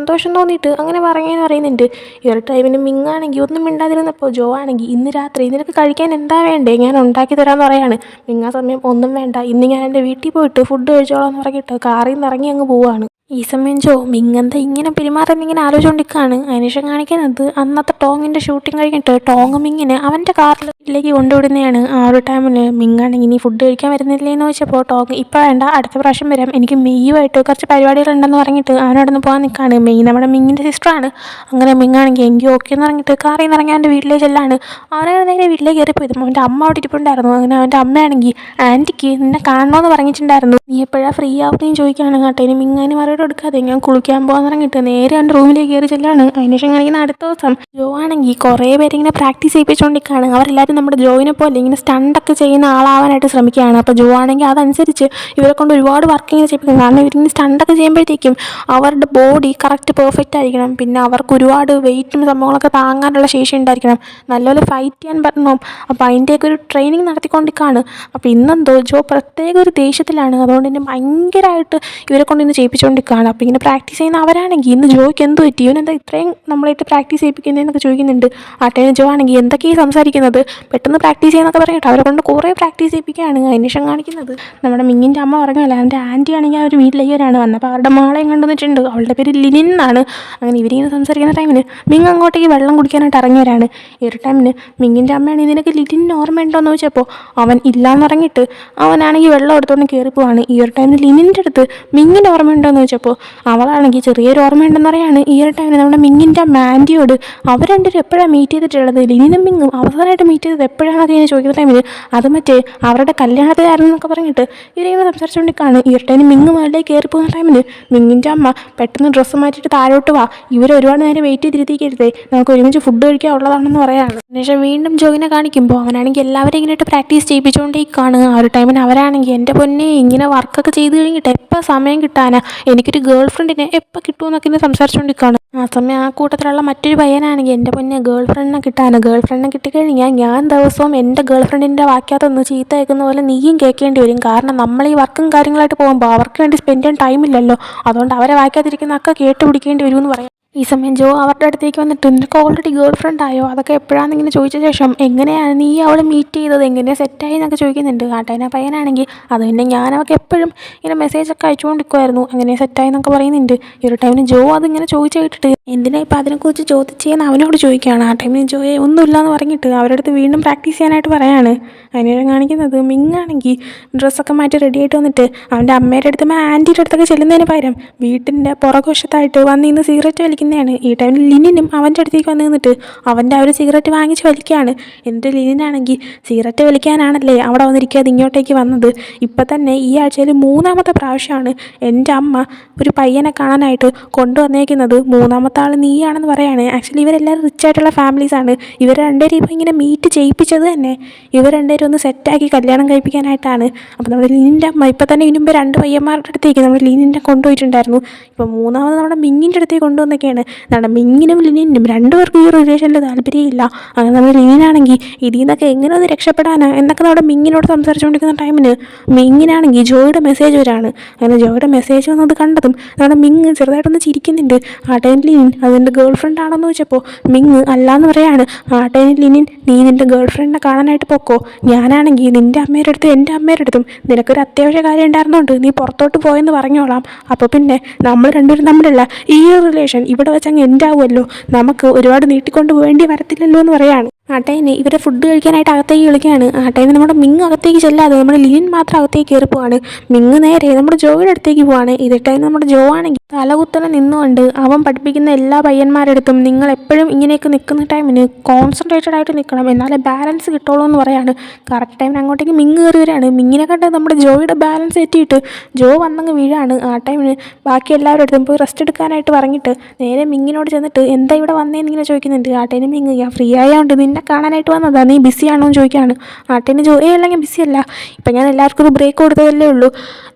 സന്തോഷം തോന്നിയിട്ട് അങ്ങനെ പറഞ്ഞെന്ന് പറയുന്നുണ്ട്. ഈ ഒരു ടൈമിന് മിങ്ങാണെങ്കിൽ ഒന്നും മിണ്ടാതിരുന്നപ്പോൾ ജോ ആണെങ്കിൽ ഇന്ന് രാത്രി നിനക്ക് കഴിക്കാൻ എന്താ വേണ്ടേ, ഞാൻ ഉണ്ടാക്കി തരാമെന്ന് പറയാണ്. മിങ്ങ സമയം ഒന്നും വേണ്ട, ഇന്ന് ഞാൻ എൻ്റെ വീട്ടിൽ പോയിട്ട് ഫുഡ് കഴിച്ചോളാം എന്ന് പറഞ്ഞിട്ട് കാറിൽ നിന്ന് ഇറങ്ങി അങ്ങ് പോവാണ്. ഈ സമയം ജോ മിങ്ങന്ത ഇങ്ങനെ പെരുമാറുന്നിങ്ങനെ ആലോചിച്ചുകൊണ്ടിരിക്കുകയാണ്. അതിനുശേഷം കാണിക്കുന്നത് അന്നത്തെ ടോങ്ങിൻ്റെ ഷൂട്ടിങ് കഴിഞ്ഞിട്ട് ടോങ് മിങ്ങിനെ അവൻ്റെ കാറിലേക്ക് കൊണ്ടുവിടുന്നതാണ്. ആ ഒരു ടൈമിൽ മിങ്ങാണെങ്കിൽ ഇനി ഫുഡ് കഴിക്കാൻ വരുന്നില്ലേ എന്ന് ചോദിച്ചപ്പോൾ ടോങ് ഇപ്പോൾ വേണ്ട, അടുത്ത പ്രാവശ്യം വരാം, എനിക്ക് മെയ്യുമായിട്ട് കുറച്ച് പരിപാടികളുണ്ടെന്ന് പറഞ്ഞിട്ട് അവനോടൊന്ന് പോകാൻ നിൽക്കുകയാണ്. മെയ് നമ്മുടെ മിങ്ങിൻ്റെ സിസ്റ്ററാണ്. അങ്ങനെ മിങ്ങാണെങ്കിൽ എങ്കിൽ ഓക്കെ എന്ന് പറഞ്ഞിട്ട് കാറിൽ നിന്ന് ഇറങ്ങി അവൻ്റെ വീട്ടിലേക്ക് ചെല്ലാണ്. അവനെ നേരെ വീട്ടിലേക്ക് കയറിപ്പോയതും അവൻ്റെ അമ്മ അവിടെ ഇരിപ്പുണ്ടായിരുന്നു. അങ്ങനെ അവൻ്റെ അമ്മയാണെങ്കിൽ ആൻറ്റിക്ക് നിന്നെ കാണണമെന്ന് പറഞ്ഞിട്ടുണ്ടായിരുന്നു, നീ എപ്പോഴാണ് ഫ്രീ ആവുന്നതെന്ന് ചോദിക്കുകയാണ്. കേട്ടോ ഇനി മിങ്ങാനും മറുപടി എടുക്കാതെ ഞാൻ കുളിക്കാൻ പോകാൻ ഇറങ്ങിയിട്ട് നേരെ അവൻ്റെ റൂമിലേക്ക് കയറി ചെല്ലാണ്. അതിനുശേഷം കാണിക്കുന്ന അടുത്ത ദിവസം ജോ ആണെങ്കിൽ കുറേ പേരിങ്ങനെ പ്രാക്ടീസ് ചെയ്യിപ്പിച്ചുകൊണ്ടിരിക്കുകയാണ്. അവരെല്ലാവരും നമ്മുടെ ജോയിനെ പോലെ ഇങ്ങനെ സ്റ്റണ്ടൊക്കെ ചെയ്യുന്ന ആളാവാനായിട്ട് ശ്രമിക്കുകയാണ്. അപ്പോൾ ജോ ആണെങ്കിൽ അതനുസരിച്ച് ഇവരെ കൊണ്ട് ഒരുപാട് വർക്ക് ഇങ്ങനെ ചെയ്യിപ്പിക്കും. കാരണം ഇവരിങ്ങനെ സ്റ്റണ്ടൊക്കെ ചെയ്യുമ്പോഴത്തേക്കും അവരുടെ ബോഡി കറക്റ്റ് പെർഫെക്റ്റ് ആയിരിക്കണം, പിന്നെ അവർക്ക് ഒരുപാട് വെയിറ്റും സംഭവങ്ങളൊക്കെ താങ്ങാനുള്ള ശേഷി ഉണ്ടായിരിക്കണം, നല്ലപോലെ ഫൈറ്റ് ചെയ്യാൻ പറ്റണം. അപ്പോൾ അതിൻ്റെയൊക്കെ ഒരു ട്രെയിനിങ് നടത്തിക്കൊണ്ടിരിക്കുകയാണ്. അപ്പോൾ ഇന്നെന്തോ ജോ പ്രത്യേക ഒരു ദേഷ്യത്തിലാണ്. അതുകൊണ്ട് തന്നെ ഭയങ്കരമായിട്ട് ഇവരെ കൊണ്ട് ഇന്ന് ചെയ്യിപ്പിച്ചുകൊണ്ടിരിക്കുകയാണ്. അപ്പോൾ ഇങ്ങനെ പ്രാക്ടീസ് ചെയ്യുന്ന അവരാണെങ്കിൽ ഇന്ന് ജോയ്ക്ക് എന്ത് പറ്റി, ഇവനെന്താ ഇത്രയും നമ്മളായിട്ട് പ്രാക്ടീസ് ചെയ്യിപ്പിക്കുന്നതെന്നൊക്കെ ചോദിക്കുന്നുണ്ട്. ആ ടൈം ജോ ആണെങ്കിൽ എന്തൊക്കെയാണ് സംസാരിക്കുന്നത്, പെട്ടെന്ന് പ്രാക്ടീസ് ചെയ്യുന്നൊക്കെ പറഞ്ഞിട്ട് അവരെ കൊണ്ട് കുറേ പ്രാക്ടീസ് ചെയ്യിപ്പിക്കുകയാണ്. അതിനുശേഷം കാണിക്കുന്നത് നമ്മുടെ മിങ്ങിൻ്റെ അമ്മ പറഞ്ഞല്ലോ, അവൻ്റെ ആൻറ്റി ആണെങ്കിൽ അവർ വീട്ടിലേക്ക് വരാണ്. വന്നപ്പോൾ അവരുടെ മാളയും കൊണ്ടുവന്നിട്ടുണ്ട്. അവളുടെ പേര് ലിനിൻ എന്നാണ്. അങ്ങനെ ഇവരിങ്ങനെ സംസാരിക്കുന്ന ടൈമിന് മിങ് അങ്ങോട്ടേക്ക് വെള്ളം കുടിക്കാനായിട്ട് ഇറങ്ങി വരാണ്. ഈ ഒരു ടൈമിന് മിങ്ങിൻ്റെ അമ്മയാണ് നിനക്ക് ലിനിൻ ഓർമ്മയുണ്ടോ എന്ന് ചോദിച്ചപ്പോൾ അവൻ ഇല്ലയെന്ന് പറഞ്ഞിട്ട് അവനാണെങ്കിൽ വെള്ളം എടുത്തുകൊണ്ട് കയറിപ്പോവാണ്. ഈ ഒരു ടൈമിൽ ലിനിൻ്റെ അടുത്ത് മിങ്ങിൻ്റെ ഓർമ്മയുണ്ടോ എന്ന് ചോദിച്ചപ്പോൾ അവളാണെങ്കിൽ ചെറിയൊരു ഓർമ്മയുണ്ടെന്ന് പറയാണ്. ഈ ഒരു ടൈമിൽ നമ്മുടെ മിങ്ങിൻ്റെ മാൻഡിയോട് അവർ രണ്ടുപേരും എപ്പോഴാണ് മീറ്റ് ചെയ്തിട്ടുള്ളത്, ലിനിനും മിങ്ങും അവസാനമായിട്ട് മീറ്റ് ചെയ്തത് എപ്പോഴാണെന്നൊക്കെ ഇങ്ങനെ ചോദിക്കുന്ന ടൈമിൽ അത് മറ്റേ അവരുടെ കല്യാണത്തിലായിരുന്നു എന്നൊക്കെ പറഞ്ഞിട്ട് ഇവരിങ്ങനെ സംസാരിച്ചുകൊണ്ടിരിക്കുകയാണ്. ഈ ഒരു ടൈമിൽ മിങ്ങ് മേളിലേക്ക് കയറിപ്പോകുന്ന ടൈമിൽ മിങ്ങിൻ്റെ അമ്മ പെട്ടെന്ന് ഡ്രസ്സ് മാറ്റിയിട്ട് താഴോട്ട് വാ, ഇവർ ഒരുപാട് നേരം വെയിറ്റ് ചെയ്തിരുത്തിക്കരുതേ, നമുക്ക് ഒരുമിച്ച് ഫുഡ് കഴിക്കാൻ ഉള്ളതാണെന്ന് പറയാണ്. അതിനുശേഷം വീണ്ടും ജോയിനെ കാണിക്കുമ്പോൾ അവനാണെങ്കിൽ എല്ലാവരും ഇങ്ങനെയായിട്ട് പ്രാക്ടീസ് ചെയ്യിപ്പിച്ചുകൊണ്ടേക്കാണ്. ആ ഒരു ടൈമിന് അവരാണെങ്കിൽ എൻ്റെ പൊന്നെ ഇങ്ങനെ വർക്കൊക്കെ ചെയ്ത് കഴിഞ്ഞിട്ട് എപ്പോൾ സമയം കിട്ടാനാ, എനിക്കൊരു ഗേൾ ഫ്രണ്ടിനെ എപ്പോൾ കിട്ടുമെന്നൊക്കെ ഇങ്ങനെ സംസാരിച്ചുകൊണ്ടിരിക്കുകയാണ്. ആ സമയം ആ കൂട്ടത്തിലുള്ള മറ്റൊരു പയ്യനാണെങ്കിൽ എൻ്റെ പൊന്നെ ഗേൾ ഫ്രണ്ടിനെ കിട്ടിക്കഴിഞ്ഞാൽ ഞാൻ ദിവസവും എൻ്റെ ഗേൾ ഫ്രണ്ടിൻ്റെ വാക്യാത്തൊന്ന് ചീത്ത കേൾക്കുന്ന പോലെ നീയും കേൾക്കേണ്ടി വരും. കാരണം നമ്മൾ ഈ വർക്കും കാര്യങ്ങളായിട്ട് പോകുമ്പോൾ അവർക്ക് വേണ്ടി സ്പെൻഡ് ചെയ്യാൻ ടൈമില്ലല്ലോ, അതുകൊണ്ട് അവരെ വാക്യാതിരിക്കുന്നതൊക്കെ കേട്ട് പിടിക്കേണ്ടി വരുമെന്ന് പറയാം. ഈ സമയം ജോ അവരുടെ അടുത്തേക്ക് വന്നിട്ട് നിനക്ക് ഓൾറെഡി ഗേൾ ഫ്രണ്ട് ആയോ, അതൊക്കെ എപ്പോഴാണെന്നിങ്ങനെ ചോദിച്ച ശേഷം എങ്ങനെയാണ് നീ അവളെ മീറ്റ് ചെയ്തത്, എങ്ങനെയാണ് സെറ്റായി എന്നൊക്കെ ചോദിക്കുന്നുണ്ട്. ആട്ടേനെ പയ്യനാണെങ്കിൽ അത് പിന്നെ ഞാൻ അവൾക്ക് എപ്പോഴും ഇങ്ങനെ മെസ്സേജൊക്കെ അയച്ചുകൊണ്ടിരിക്കുമായിരുന്നു, അങ്ങനെ സെറ്റായി എന്നൊക്കെ പറയുന്നുണ്ട്. ഈ ഒരു ടൈമിന് ജോ അതിങ്ങനെ ചോദിച്ചു കേട്ടിട്ട് എന്തിനാ ഇപ്പം അതിനെക്കുറിച്ച് ചോദിച്ചതെന്ന് അവനോട് ചോദിക്കുകയാണ്. ആ ടൈമിന് ജോയെ ഒന്നുമില്ല എന്ന് പറഞ്ഞിട്ട് അവരുടെ അടുത്ത് വീണ്ടും പ്രാക്ടീസ് ചെയ്യാനായിട്ട് പറയാണ്. അതിനെ കാണിക്കുന്നത് മിങ്ങാണെങ്കിൽ ഡ്രസ്സൊക്കെ മാറ്റി റെഡി ആയിട്ട് വന്നിട്ട് അവൻ്റെ അമ്മയുടെ അടുത്ത് ആൻറ്റിയുടെ അടുത്തൊക്കെ ചെല്ലുന്നതിന് പകരം വീട്ടിൻ്റെ പുറകുവശത്തായിട്ട് വന്ന് ഇന്ന് സിഗരറ്റ് വലിക്കുന്നതാണ്. ഈ ടൈമിൽ ലിനിനും അവൻ്റെ അടുത്തേക്ക് വന്ന് നിന്നിട്ട് അവൻ്റെ ആ ഒരു സിഗരറ്റ് വാങ്ങിച്ച് വലിക്കുകയാണ്. എന്നിട്ട് ലിനിനാണെങ്കിൽ സിഗരറ്റ് വലിക്കാനാണല്ലേ അവിടെ വന്നിരിക്കാതെ ഇങ്ങോട്ടേക്ക് വന്നത്, ഇപ്പം തന്നെ ഈ ആഴ്ചയിൽ 3ാമത്തെ പ്രാവശ്യമാണ് എൻ്റെ അമ്മ ഒരു പയ്യനെ കാണാനായിട്ട് കൊണ്ടുവന്നേക്കുന്നത്, 3ാമത്തെ ആൾ നീയാണെന്ന് പറയാണ്. ആക്ച്വലി ഇവരെല്ലാവരും റിച്ച് ആയിട്ടുള്ള ഫാമിലീസാണ്. ഇവർ രണ്ടുപേരും ഇപ്പോൾ ഇങ്ങനെ മീറ്റ് ചെയ്യിപ്പിച്ചത് തന്നെ ഇവർ രണ്ടുപേരും ഒന്ന് സെറ്റാക്കി കല്യാണം കഴിപ്പിക്കാനായിട്ടാണ്. അപ്പോൾ നമ്മുടെ ലീനിൻ്റെ അമ്മ ഇപ്പം തന്നെ ഇതിന് മുമ്പ് 2 പയ്യന്മാരുടെ അടുത്തേക്ക് നമ്മുടെ ലീനിനെ കൊണ്ടുപോയിട്ടുണ്ടായിരുന്നു. ഇപ്പോൾ 3ാമത് നമ്മുടെ മിങ്ങിൻ്റെ അടുത്തേക്ക് കൊണ്ടുവന്നൊക്കെയാണ്. നമ്മുടെ മിങ്ങിനും ലിനിനും 2 പേർക്കും ഈ റിലേഷനിൽ താല്പര്യമില്ല. അങ്ങനെ നമ്മുടെ ലിനിനാണെങ്കിൽ ഇതിൽ നിന്നൊക്കെ എങ്ങനെ ഒന്ന് രക്ഷപ്പെടാനാ എന്നൊക്കെ നമ്മുടെ മിങ്ങിനോട് സംസാരിച്ചുകൊണ്ടിരിക്കുന്ന ടൈമിന് മിങ്ങിനാണെങ്കിൽ ജോയുടെ മെസ്സേജ് വരാണ്. അങ്ങനെ ജോയുടെ മെസ്സേജ് വന്നത് കണ്ടതും നമ്മുടെ മിങ് ചെറുതായിട്ടൊന്ന് ചിരിക്കുന്നുണ്ട്. ആ ടൈമിൽ ലിനിൻ അതിൻ്റെ ഗേൾ ഫ്രണ്ട് ആണെന്ന് ചോദിച്ചപ്പോൾ മിങ് അല്ലാന്ന് പറയാണ്. ആ ടൈമിൽ ലിനിൻ നീ നിൻ്റെ ഗേൾ ഫ്രണ്ടിനെ കാണാനായിട്ട് പൊക്കോ, ഞാനാണെങ്കിൽ നിൻ്റെ അമ്മയുടെ അടുത്തും എൻ്റെ അമ്മയുടെ അടുത്തും നിനക്കൊരു അത്യാവശ്യ കാര്യം ഉണ്ടായിരുന്നോണ്ട് നീ പുറത്തോട്ട് പോയെന്ന് പറഞ്ഞോളാം. അപ്പോൾ പിന്നെ നമ്മൾ രണ്ടുപേരും തമ്മിലുള്ള ഈ റിലേഷൻ ഇവിടെ വെച്ച് അങ്ങ് എൻഡാവുമല്ലോ, നമുക്ക് ഒരുപാട് നീട്ടിക്കൊണ്ട് പോകേണ്ടി വരത്തില്ലല്ലോ എന്ന് പറയാണ്. ആ ടൈമിന് ഇവരെ ഫുഡ് കഴിക്കാനായിട്ട് അകത്തേക്ക് വിളിക്കുകയാണ്. ആ ടൈമിൽ നമ്മുടെ മിങ് അകത്തേക്ക് ചെല്ലാതെ നമ്മുടെ ലിനിൻ മാത്രം അകത്തേക്ക് കയറി പോവാണ്. മിങ് നേരെ നമ്മുടെ ജോയുടെ അടുത്തേക്ക് പോവാണ്. ഇതേ ടൈം നമ്മുടെ ജോ ആണെങ്കിൽ തലകുത്തനെ നിന്നുകൊണ്ട് അവൻ പഠിപ്പിക്കുന്ന എല്ലാ പയ്യന്മാരുടെ അടുത്തും നിങ്ങൾ എപ്പോഴും ഇങ്ങനെയൊക്കെ നിൽക്കുന്ന ടൈമിന് കോൺസെൻട്രേറ്റഡ് ആയിട്ട് നിൽക്കണം, എന്നാലേ ബാലൻസ് കിട്ടുള്ളൂ എന്ന് പറയാണ്. കറക്റ്റ് ടൈമിന് അങ്ങോട്ടേക്ക് മിങ് കയറി വരികയാണ്. മിങ്ങിനെ കണ്ട് നമ്മുടെ ജോയുടെ ബാലൻസ് എത്തിയിട്ട് ജോ വന്നങ്ങ് വീഴാണ്. ആ ടൈമിന് ബാക്കി എല്ലാവരുടെ അടുത്തും പോയി റെസ്റ്റ് എടുക്കാനായിട്ട് പറഞ്ഞിട്ട് നേരെ മിങ്ങിനോട് ചെന്നിട്ട് എന്താ ഇവിടെ വന്നേന്നിങ്ങനെ ചോദിക്കുന്നുണ്ട്. ആ ടൈമിന് മിങ് ഞാൻ ഫ്രീ ആയതുകൊണ്ട് നിന്നെ നിന്നെ കാണാനായിട്ട് വന്നതാ, നീ ബിസിയാണോ എന്ന് ചോദിക്കുകയാണ്. ആട്ടേന് അല്ലെങ്കിൽ ബിസിയല്ല, ഇപ്പം ഞാൻ എല്ലാവർക്കും ഒരു ബ്രേക്ക് കൊടുത്തതല്ലേ ഉള്ളൂ,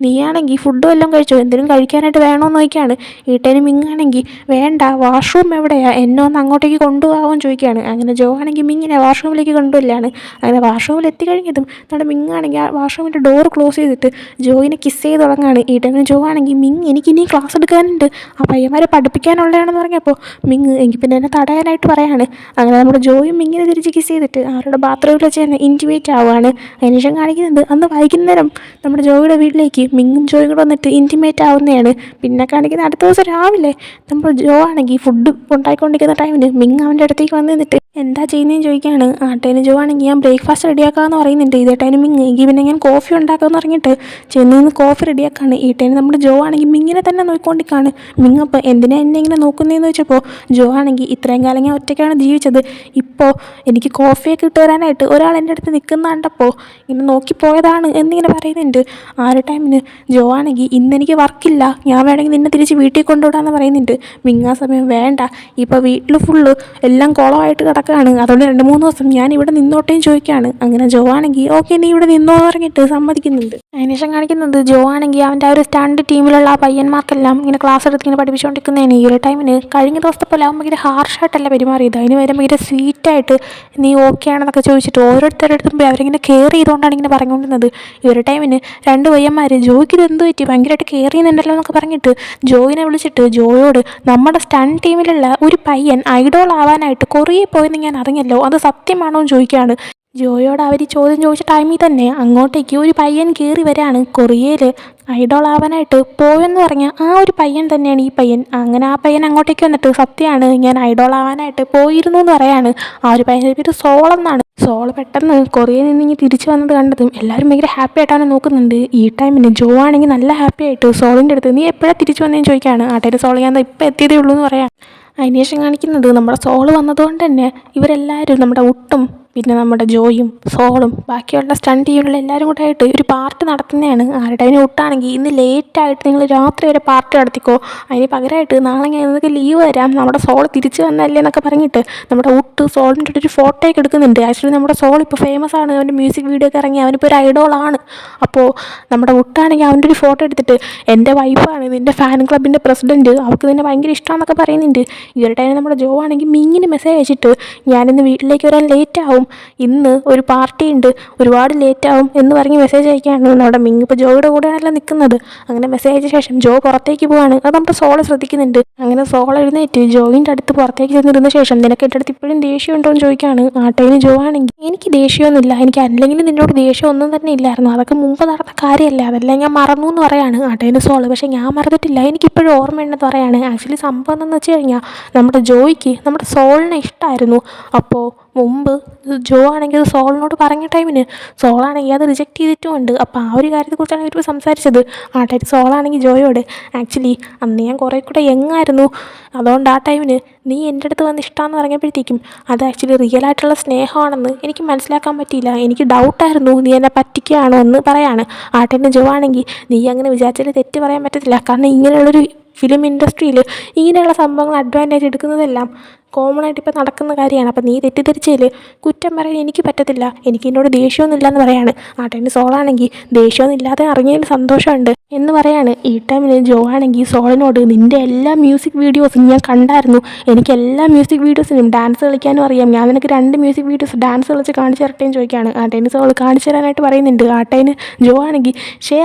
നീയാണെങ്കിൽ ഫുഡും എല്ലാം കഴിച്ചോ, എന്തെങ്കിലും കഴിക്കാനായിട്ട് വേണമെന്ന് ചോദിക്കുകയാണ്. ഈട്ടേന് മിങ്ങാണെങ്കിൽ വേണ്ട, വാഷ്റൂം എവിടെയാ, എന്നെ ഒന്ന് അങ്ങോട്ടേക്ക് കൊണ്ടുപോകാമെന്ന് ചോദിക്കുകയാണ്. അങ്ങനെ ജോ ആണെങ്കിൽ മിങ്ങിനെ വാഷ്റൂമിലേക്ക് കൊണ്ടുവരില്ലാണ്. അങ്ങനെ വാഷ്റൂമിൽ എത്തിക്കഴിഞ്ഞതും നമ്മുടെ മിങ്ങാണെങ്കിൽ ആ വാഷ്റൂമിൻ്റെ ഡോർ ക്ലോസ് ചെയ്തിട്ട് ജോയിനെ കിസ് ചെയ്ത് തുടങ്ങുകയാണ്. ഈ ടൈമിൽ ജോ ആണെങ്കിൽ മിങ് എനിക്ക് ഇനി ക്ലാസ് എടുക്കാനുണ്ട്, ആ പയ്യന്മാരെ പഠിപ്പിക്കാനുള്ളതാണെന്ന് പറഞ്ഞപ്പോൾ മിങ് എനിക്ക് പിന്നെ എന്നെ തടയാനായിട്ട് പറയാണ്. അങ്ങനെ നമ്മുടെ ജോയും മിങ്ങിനെ തിരിച്ച് കിസ് ചെയ്തിട്ട് അവരുടെ ബാത്റൂമിൽ വെച്ച് തന്നെ ഇൻറ്റിമേറ്റ് ആവുകയാണ്. അതിനുശേഷം കാണിക്കുന്നുണ്ട് അന്ന് വൈകുന്നേരം നമ്മുടെ ജോയുടെ വീട്ടിലേക്ക് മിങ്ങും ജോയും കൂടെ വന്നിട്ട് ഇൻറ്റിമേറ്റ് ആവുന്നതാണ്. പിന്നെ കാണിക്കുന്ന അടുത്ത ദിവസം രാവിലെ നമ്മൾ ജോ ആണെങ്കിൽ ഫുഡ് ഉണ്ടായിക്കൊണ്ടിരിക്കുന്ന ടൈമിന് മിങ് അവൻ്റെ അടുത്തേക്ക് വന്ന് നിന്നിട്ട് എന്താ ചെയ്യുന്നതെന്ന് ചോദിക്കുകയാണ്. ആട്ടേന് ജോ ആണെങ്കിൽ ഞാൻ ബ്രേക്ക്ഫാസ്റ്റ് റെഡിയാക്കാമെന്ന് പറയുന്നുണ്ട്. ഇതേ ടൈമിൽ മിങ് എങ്കിൽ പിന്നെ ഞാൻ കോഫി ഉണ്ടാക്കാമെന്ന് പറഞ്ഞിട്ട് ചെന്ന് നിന്ന് കോഫി റെഡിയാക്കാണ്. ഈ ടൈമിൽ നമ്മുടെ ജോ ആണെങ്കിൽ മിങ്ങിനെ തന്നെ നോക്കിക്കൊണ്ടിരിക്കുകയാണ്. മിങ് അപ്പോൾ എന്തിനാ എന്നെ ഇങ്ങനെ നോക്കുന്നതെന്ന് വെച്ചപ്പോൾ ജോ ആണെങ്കിൽ ഇത്രയും കാലം ഞാൻ ഒറ്റയ്ക്കാണ് ജീവിച്ചത്, ഇപ്പോൾ എനിക്ക് കോഫിയൊക്കെ ഇട്ട് തരാനായിട്ട് ഒരാൾ എൻ്റെ അടുത്ത് നിൽക്കുന്ന കണ്ടപ്പോൾ ഇങ്ങനെ നോക്കിപ്പോയതാണ് എന്നിങ്ങനെ പറയുന്നുണ്ട്. ആ ഒരു ടൈമിന് ജോ ആണെങ്കിൽ ഇന്നെനിക്ക് വർക്കില്ല, ഞാൻ വേണമെങ്കിൽ നിന്നെ തിരിച്ച് വീട്ടിൽ കൊണ്ടുവിടാമെന്ന് പറയുന്നുണ്ട്. മിങ് ആ സമയം വേണ്ട, ഇപ്പോൾ വീട്ടിൽ ഫുള്ള് എല്ലാം കുളമായിട്ട് കിടക്കുകയാണ്, അതുകൊണ്ട് 2-3 ദിവസം ഞാൻ ഇവിടെ നിന്നോട്ടേന്ന് ചോദിക്കുകയാണ്. അങ്ങനെ ജോ ആണെങ്കിൽ ഓക്കെ നീ ഇവിടെ നിന്നോ പറഞ്ഞിട്ട് സമ്മതിക്കുന്നുണ്ട്. അതിനുശേഷം കാണിക്കുന്നത് ജോ ആണെങ്കിൽ അവൻ്റെ ആ ഒരു സ്റ്റാൻഡ് ടീമിലുള്ള ആ പയ്യന്മാർക്കെല്ലാം ഇങ്ങനെ ക്ലാസ് എടുത്ത് ഇങ്ങനെ പഠിപ്പിച്ചുകൊണ്ടിരിക്കുന്നതാണ്. ഈ ഒരു ടൈമിന് കഴിഞ്ഞ ദിവസത്തെ പോലെ അവൻ ഭയങ്കര ഹാർഷായിട്ടല്ല പെരുമാറിയത്, അതിന് വരെ ഭയങ്കര സ്വീറ്റായിട്ട് നീ ഓക്കെ ആണെന്നൊക്കെ ചോദിച്ചിട്ട് ഓരോരുത്തരുടെ അടുത്തും പോയി അവരിങ്ങനെ കെയർ ചെയ്തുകൊണ്ടാണ് ഇങ്ങനെ പറഞ്ഞുകൊണ്ടിരുന്നത്. ഈ ഒരു ടൈമിന് 2 പയ്യന്മാർ ജോയ്ക്ക് ഇത് എന്ത് പറ്റി ഭയങ്കരമായിട്ട് കെയർ ചെയ്യുന്നുണ്ടല്ലോ എന്നൊക്കെ പറഞ്ഞിട്ട് ജോയിനെ വിളിച്ചിട്ട് ജോയോട് നമ്മുടെ സ്റ്റണ്ട് ടീമിലുള്ള ഒരു പയ്യൻ ഐഡോൾ ആവാനായിട്ട് കുറേ പോയെന്ന് ഞാൻ അറിഞ്ഞല്ലോ, അത് സത്യമാണോ എന്ന് ചോദിക്കുകയാണ്. ജോയോട് അവർ ചോദ്യം ചോദിച്ച ടൈമിൽ തന്നെ അങ്ങോട്ടേക്ക് ഒരു പയ്യൻ കയറി വരാണ്. കൊറിയയിൽ ഐഡോൾ ആവാനായിട്ട് പോയെന്ന് പറഞ്ഞാൽ ആ ഒരു പയ്യൻ തന്നെയാണ് ഈ പയ്യൻ. അങ്ങനെ ആ പയ്യൻ അങ്ങോട്ടേക്ക് വന്നിട്ട് സത്യമാണ് ഞാൻ ഐഡോൾ ആവാനായിട്ട് പോയിരുന്നു എന്ന് പറയാണ്. ആ ഒരു പയ്യൻ്റെ പേര് സോൾ എന്നാണ്. സോൾ പെട്ടെന്ന് കൊറിയയിൽ നിന്ന് ഇങ്ങനെ തിരിച്ചു വന്നത് കണ്ടതും എല്ലാവരും ഭയങ്കര ഹാപ്പി ആയിട്ടാണ് നോക്കുന്നുണ്ട്. ഈ ടൈമിന് ജോ ആണെങ്കിൽ നല്ല ഹാപ്പി ആയിട്ട് സോളിൻ്റെ അടുത്ത് നീ എപ്പോഴാണ് തിരിച്ചു വന്നതെന്ന് ചോദിക്കുകയാണ്. ആട്ടേര് സോൾ ഞാൻ ഇപ്പോൾ എത്തിയതേ ഉള്ളൂ എന്ന് പറയാം. അതിനുശേഷം കാണിക്കുന്നത് നമ്മുടെ സോള് വന്നതുകൊണ്ട് തന്നെ ഇവരെല്ലാവരും നമ്മുടെ ഉട്ടും പിന്നെ നമ്മുടെ ജോയും സോളും ബാക്കിയുള്ള സ്റ്റണ്ട് ടീമിലുള്ള എല്ലാവരും കൂടെ ആയിട്ട് ഒരു പാർട്ടി നടത്തുന്നതാണ്. ആരുടെ അതിന് ഉട്ടാണെങ്കിൽ ഇന്ന് ലേറ്റായിട്ട് നിങ്ങൾ രാത്രി വരെ പാർട്ടി നടത്തിക്കോ, അതിന് പകരമായിട്ട് നാളെ ഞാൻ നിങ്ങൾക്ക് ലീവ് തരാം, നമ്മുടെ സോൾ തിരിച്ചു വന്നല്ലേ എന്നൊക്കെ പറഞ്ഞിട്ട് നമ്മുടെ ഉട്ട് സോളിൻ്റെ ഒരു ഫോട്ടോയൊക്കെ എടുക്കുന്നുണ്ട്. ആക്ച്വലി നമ്മുടെ സോൾ ഇപ്പോൾ ഫേമസ് ആണ്, അവൻ്റെ മ്യൂസിക് വീഡിയോ ഒക്കെ ഇറങ്ങി അവനിപ്പോൾ ഒരു ഐഡോളാണ്. അപ്പോൾ നമ്മുടെ ഉട്ടാണെങ്കിൽ അവൻ്റെ ഒരു ഫോട്ടോ എടുത്തിട്ട് എൻ്റെ വൈഫാണ് നിൻ്റെ ഫാൻ ക്ലബിൻ്റെ പ്രസിഡൻറ്റ്, അവൾക്ക് നിന്നെ ഭയങ്കര ഇഷ്ടമാണെന്നൊക്കെ പറയുന്നുണ്ട്. ഈ ഒരു ടൈം നമ്മുടെ ജോ ആണെങ്കിൽ മിങ്ങിന് മെസ്സേജ് അയച്ചിട്ട് ഞാനിന്ന് വീട്ടിലേക്ക് വരാൻ ലേറ്റ് ആവും, ഇന്ന് ഒരു പാർട്ടി ഉണ്ട്, ഒരുപാട് ലേറ്റ് ആവും എന്ന് പറഞ്ഞ് മെസ്സേജ് അയക്കുകയാണ്. നമ്മുടെ മിങ് ഇപ്പോൾ ജോയുടെ കൂടെയാണല്ലോ നിൽക്കുന്നത്. അങ്ങനെ മെസ്സേജ് അയച്ച ശേഷം ജോ പുറത്തേക്ക് പോവാണ്. അത് നമ്മുടെ സോൾ ശ്രദ്ധിക്കുന്നുണ്ട്. അങ്ങനെ സോൾ എഴുന്നേറ്റ് ജോയിൻ്റെ അടുത്ത് പുറത്തേക്ക് ചെന്നിരുന്ന ശേഷം നിനക്ക് എൻ്റെ അടുത്ത് ഇപ്പോഴും ദേഷ്യം ഉണ്ടോ എന്ന് ചോദിക്കുകയാണ്. ആ ടൈമിന് ജോ ആണെങ്കിൽ എനിക്ക് ദേഷ്യമൊന്നുമില്ല, എനിക്ക് അല്ലെങ്കിൽ നിന്നോട് ദേഷ്യം ഒന്നും തന്നെ ഇല്ലായിരുന്നു, അതൊക്കെ മുമ്പ് നടന്ന കാര്യമല്ല, അതെല്ലാം ഞാൻ മറന്നു എന്ന് പറയാണ്. ആ ടൈമിന് സോൾ പക്ഷേ ഞാൻ മറന്നിട്ടില്ല, എനിക്കിപ്പോഴും ഓർമ്മയുണ്ടെന്ന് പറയാണ്. ആക്ച്വലി സംഭവം എന്താണെന്ന് വെച്ച് കഴിഞ്ഞാൽ നമ്മുടെ ജോയ്ക്ക് നമ്മുടെ സോളിനെ ഇഷ്ടമായിരുന്നു. അപ്പോൾ മുമ്പ് ജോ ആണെങ്കിൽ അത് സോളിനോട് പറഞ്ഞ ടൈമിന് സോളാണെങ്കിൽ അത് റിജക്റ്റ് ചെയ്തിട്ടുമുണ്ട്. അപ്പോൾ ആ ഒരു കാര്യത്തെക്കുറിച്ചാണ് ഇവർ സംസാരിച്ചത്. ആ ടൈം സോളാണെങ്കിൽ ജോയോട് ആക്ച്വലി അന്ന് ഞാൻ കുറേ കൂടെ യങ്ങായിരുന്നു, അതുകൊണ്ട് ആ ടൈമിന് നീ എൻ്റെ അടുത്ത് വന്ന് ഇഷ്ടമാണെന്ന് പറഞ്ഞപ്പോഴത്തേക്കും അത് ആക്ച്വലി റിയൽ ആയിട്ടുള്ള സ്നേഹമാണെന്ന് എനിക്ക് മനസ്സിലാക്കാൻ പറ്റിയില്ല, എനിക്ക് ഡൗട്ടായിരുന്നു നീ എന്നെ പറ്റിക്കുകയാണോ എന്ന് പറയാണ്. ആ ടൈമിന് ജോ ആണെങ്കിൽ നീ അങ്ങനെ വിചാരിച്ചാൽ തെറ്റ് പറയാൻ പറ്റത്തില്ല, കാരണം ഇങ്ങനെയുള്ളൊരു ഫിലിം ഇൻഡസ്ട്രിയിൽ ഇങ്ങനെയുള്ള സംഭവങ്ങൾ അഡ്വാൻറ്റേജ് എടുക്കുന്നതെല്ലാം കോമൺ ആയിട്ട് ഇപ്പോൾ നടക്കുന്ന കാര്യമാണ്. അപ്പോൾ നീ തെറ്റിദ്ധരിച്ചതിൽ കുറ്റം പറയാൻ എനിക്ക് പറ്റത്തില്ല, എനിക്ക് എന്നോട് ദേഷ്യമൊന്നുമില്ല എന്ന് പറയാണ്. ആ ടൈമിൽ സോളാണെങ്കിൽ ദേഷ്യമൊന്നും ഇല്ലാതെ അറിഞ്ഞതിൽ സന്തോഷമുണ്ട് എന്ന് പറയാണ്. ഈ ടൈമിൽ ജോ ആണെങ്കിൽ സോളിനോട് നിൻ്റെ എല്ലാ മ്യൂസിക് വീഡിയോസും ഞാൻ കണ്ടായിരുന്നു, എനിക്ക് എല്ലാ മ്യൂസിക് വീഡിയോസിനും ഡാൻസ് കളിക്കാനും അറിയാം, ഞാൻ നിനക്ക് 2 മ്യൂസിക് വീഡിയോസ് ഡാൻസ് കളിച്ച് കാണിച്ചു തരട്ടേന്ന് ചോദിക്കുകയാണ്. ആ ടൈമിൽ സോൾ കാണിച്ചു തരാനായിട്ട് പറയുന്നുണ്ട്. ആ ടൈമിന് ജോ ആണെങ്കിൽ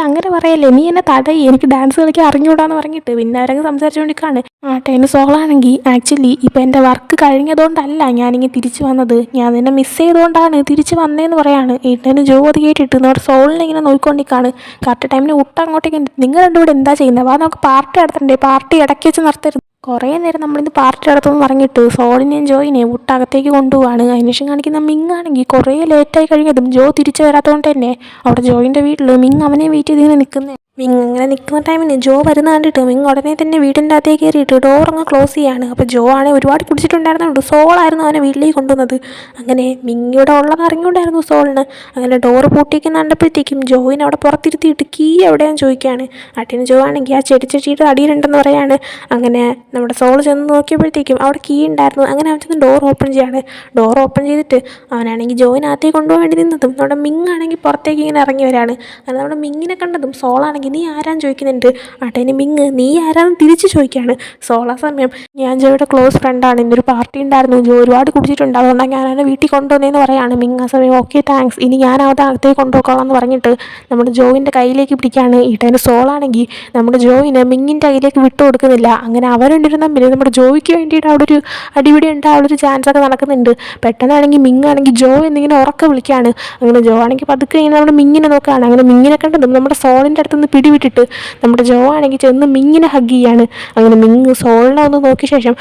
അങ്ങനെ പറയല്ലേ, നീ എന്നെ തടയി, എനിക്ക് ഡാൻസ് കളിക്കാൻ അറിഞ്ഞൂടാന്ന് പറഞ്ഞിട്ട് പിന്നെ അവരങ്ങ് സംസാരിച്ചുകൊണ്ടിരിക്കുകയാണ്. ആ ടൈമിൽ സോളാണെങ്കിൽ ആക്ച്വലി ഇപ്പോൾ എൻ്റെ വർക്ക് കഴിഞ്ഞതുകൊണ്ടല്ല ഞാനിങ്ങനെ തിരിച്ചു വന്നത്, ഞാൻ നിന്നെ മിസ് ചെയ്തുകൊണ്ടാണ് തിരിച്ച് വന്നതെന്ന് പറയാണ്. ഈ ടൈമിന് ജോ അത് കേട്ടിട്ട് നമ്മുടെ സോളിനെ ഇങ്ങനെ നോക്കിക്കൊണ്ടിരിക്കുകയാണ്. കറക്റ്റ് ടൈമിന് അങ്ങോട്ടേക്ക് നിങ്ങൾ രണ്ടുകൂടെ എന്താ ചെയ്യുന്നത്, വാ നമുക്ക് പാർട്ടി നടത്തണ്ടേ, പാർട്ടി ഇടയ്ക്ക് വെച്ച് നടത്തരുത്, കുറേ നേരം നമ്മളിന്ന് പാർട്ടി നടത്തുമെന്ന് പറഞ്ഞിട്ട് സോളിനെയും ജോയിനെയും അകത്തേക്ക് കൊണ്ടുപോവാണ്. അതിനുശേഷം കാണിക്കുന്ന മിങ്ങാണെങ്കിൽ കുറേ ലേറ്റായി കഴിഞ്ഞതും ജോ തിരിച്ചു വരാത്തതുകൊണ്ട് തന്നെ അവിടെ ജോയിൻ്റെ വീട്ടിൽ മിങ് അവനെ വെയിറ്റ് ചെയ്ത് നിൽക്കുന്നത്. മിങ് അങ്ങനെ നിൽക്കുന്ന ടൈമിന് ജോ വരുന്ന കണ്ടിട്ട് മിങ് ഉടനെ തന്നെ വീടിൻ്റെ അകത്തേക്ക് കയറിയിട്ട് ഡോർ അങ്ങ് ക്ലോസ് ചെയ്യാണ്. അപ്പോൾ ജോ ആണെങ്കിൽ ഒരുപാട് കുടിച്ചിട്ടുണ്ടായിരുന്നുണ്ട്. സോളായിരുന്നു അവനെ വീട്ടിലേക്ക് കൊണ്ടുവന്നത്. അങ്ങനെ മിങ് ഇവിടെ ഉള്ളത് അറിഞ്ഞുകൊണ്ടായിരുന്നു സോളിന്. അങ്ങനെ ഡോറ് പൂട്ടിയേക്ക് കണ്ടപ്പോഴത്തേക്കും ജോയിനെ അവിടെ പുറത്തിരുത്തിയിട്ട് കീ എവിടെയാണെന്ന് ചോദിക്കുകയാണ്. അട്ടിന് ജോ ആണെങ്കിൽ ആ ചെടിച്ചട്ടിയുടെ അടിയിലുണ്ടെന്ന് പറയാണ്. അങ്ങനെ നമ്മുടെ സോൾ ചെന്ന് നോക്കിയപ്പോഴത്തേക്കും അവിടെ കീ ഉണ്ടായിരുന്നു. അങ്ങനെ അവൻ ചെന്ന് ഡോർ ഓപ്പൺ ചെയ്യാണ്. ഡോർ ഓപ്പൺ ചെയ്തിട്ട് അവനാണെങ്കിൽ ജോയിനകത്തേക്ക് കൊണ്ടുപോകാൻ വേണ്ടി നിന്നതും നമ്മുടെ മിങ് ആണെങ്കിൽ പുറത്തേക്ക് ഇങ്ങനെ ഇറങ്ങി വരാണ്. അത് നമ്മുടെ മിങ്ങിനെ കണ്ടതും സോളാണെങ്കിൽ നീ ആരാന്ന് ചോദിക്കുന്നുണ്ട്. ആട്ടേന് മിങ് നീ ആരാന്ന് തിരിച്ച് ചോദിക്കുകയാണ്. സോള സമയം ഞാൻ ജോയുടെ ക്ലോസ് ഫ്രണ്ടാണ്, ഇന്നൊരു പാർട്ടി ഉണ്ടായിരുന്നു, ജോ ഒരുപാട് കുടിച്ചിട്ടുണ്ട്, അതുകൊണ്ടാണ് ഞാൻ അവനെ വീട്ടിൽ കൊണ്ടുവന്നതെന്ന് പറയാണ്. മിങ് ആ സമയം ഓക്കെ താങ്ക്സ്, ഇനി ഞാൻ അവരുടെ അകത്തേക്ക് കൊണ്ടുപോയിക്കോളാം എന്ന് പറഞ്ഞിട്ട് നമ്മുടെ ജോയിൻ്റെ കയ്യിലേക്ക് പിടിക്കുകയാണ്. ഈട്ടേന് സോളാണെങ്കിൽ നമ്മുടെ ജോയിനെ മിങ്ങിൻ്റെ കയ്യിലേക്ക് വിട്ടു കൊടുക്കുന്നില്ല. അങ്ങനെ അവർ രണ്ടുപേരും തമ്മിൽ നമ്മുടെ ജോയ്ക്ക് വേണ്ടിയിട്ട് അവിടെ ഒരു അടിപിടി ഉണ്ട്, അവിടെ ഒരു ചാൻസ് ഒക്കെ നടക്കുന്നുണ്ട്. പെട്ടെന്നാണെങ്കിൽ മിങ് ആണെങ്കിൽ ജോ എന്നിങ്ങനെ ഉറക്കെ വിളിക്കുകയാണ്. അങ്ങനെ ജോ ആണെങ്കിൽ പതുക്കെ ഇങ്ങനെ നമ്മുടെ മിങ്ങിനെ നോക്കുകയാണ്. അങ്ങനെ മിങ്ങിനെ കണ്ടതും നമ്മുടെ സോളിൻ്റെ അടുത്തുനിന്ന് പിടിവിട്ടിട്ട് നമ്മുടെ ജോ ആണെങ്കിൽ ചെന്ന് മിങ്ങിനെ ഹഗ് ചെയ്യാണ്. അങ്ങനെ മിങ് സോളിനെ ഒന്ന് നോക്കിയ ശേഷം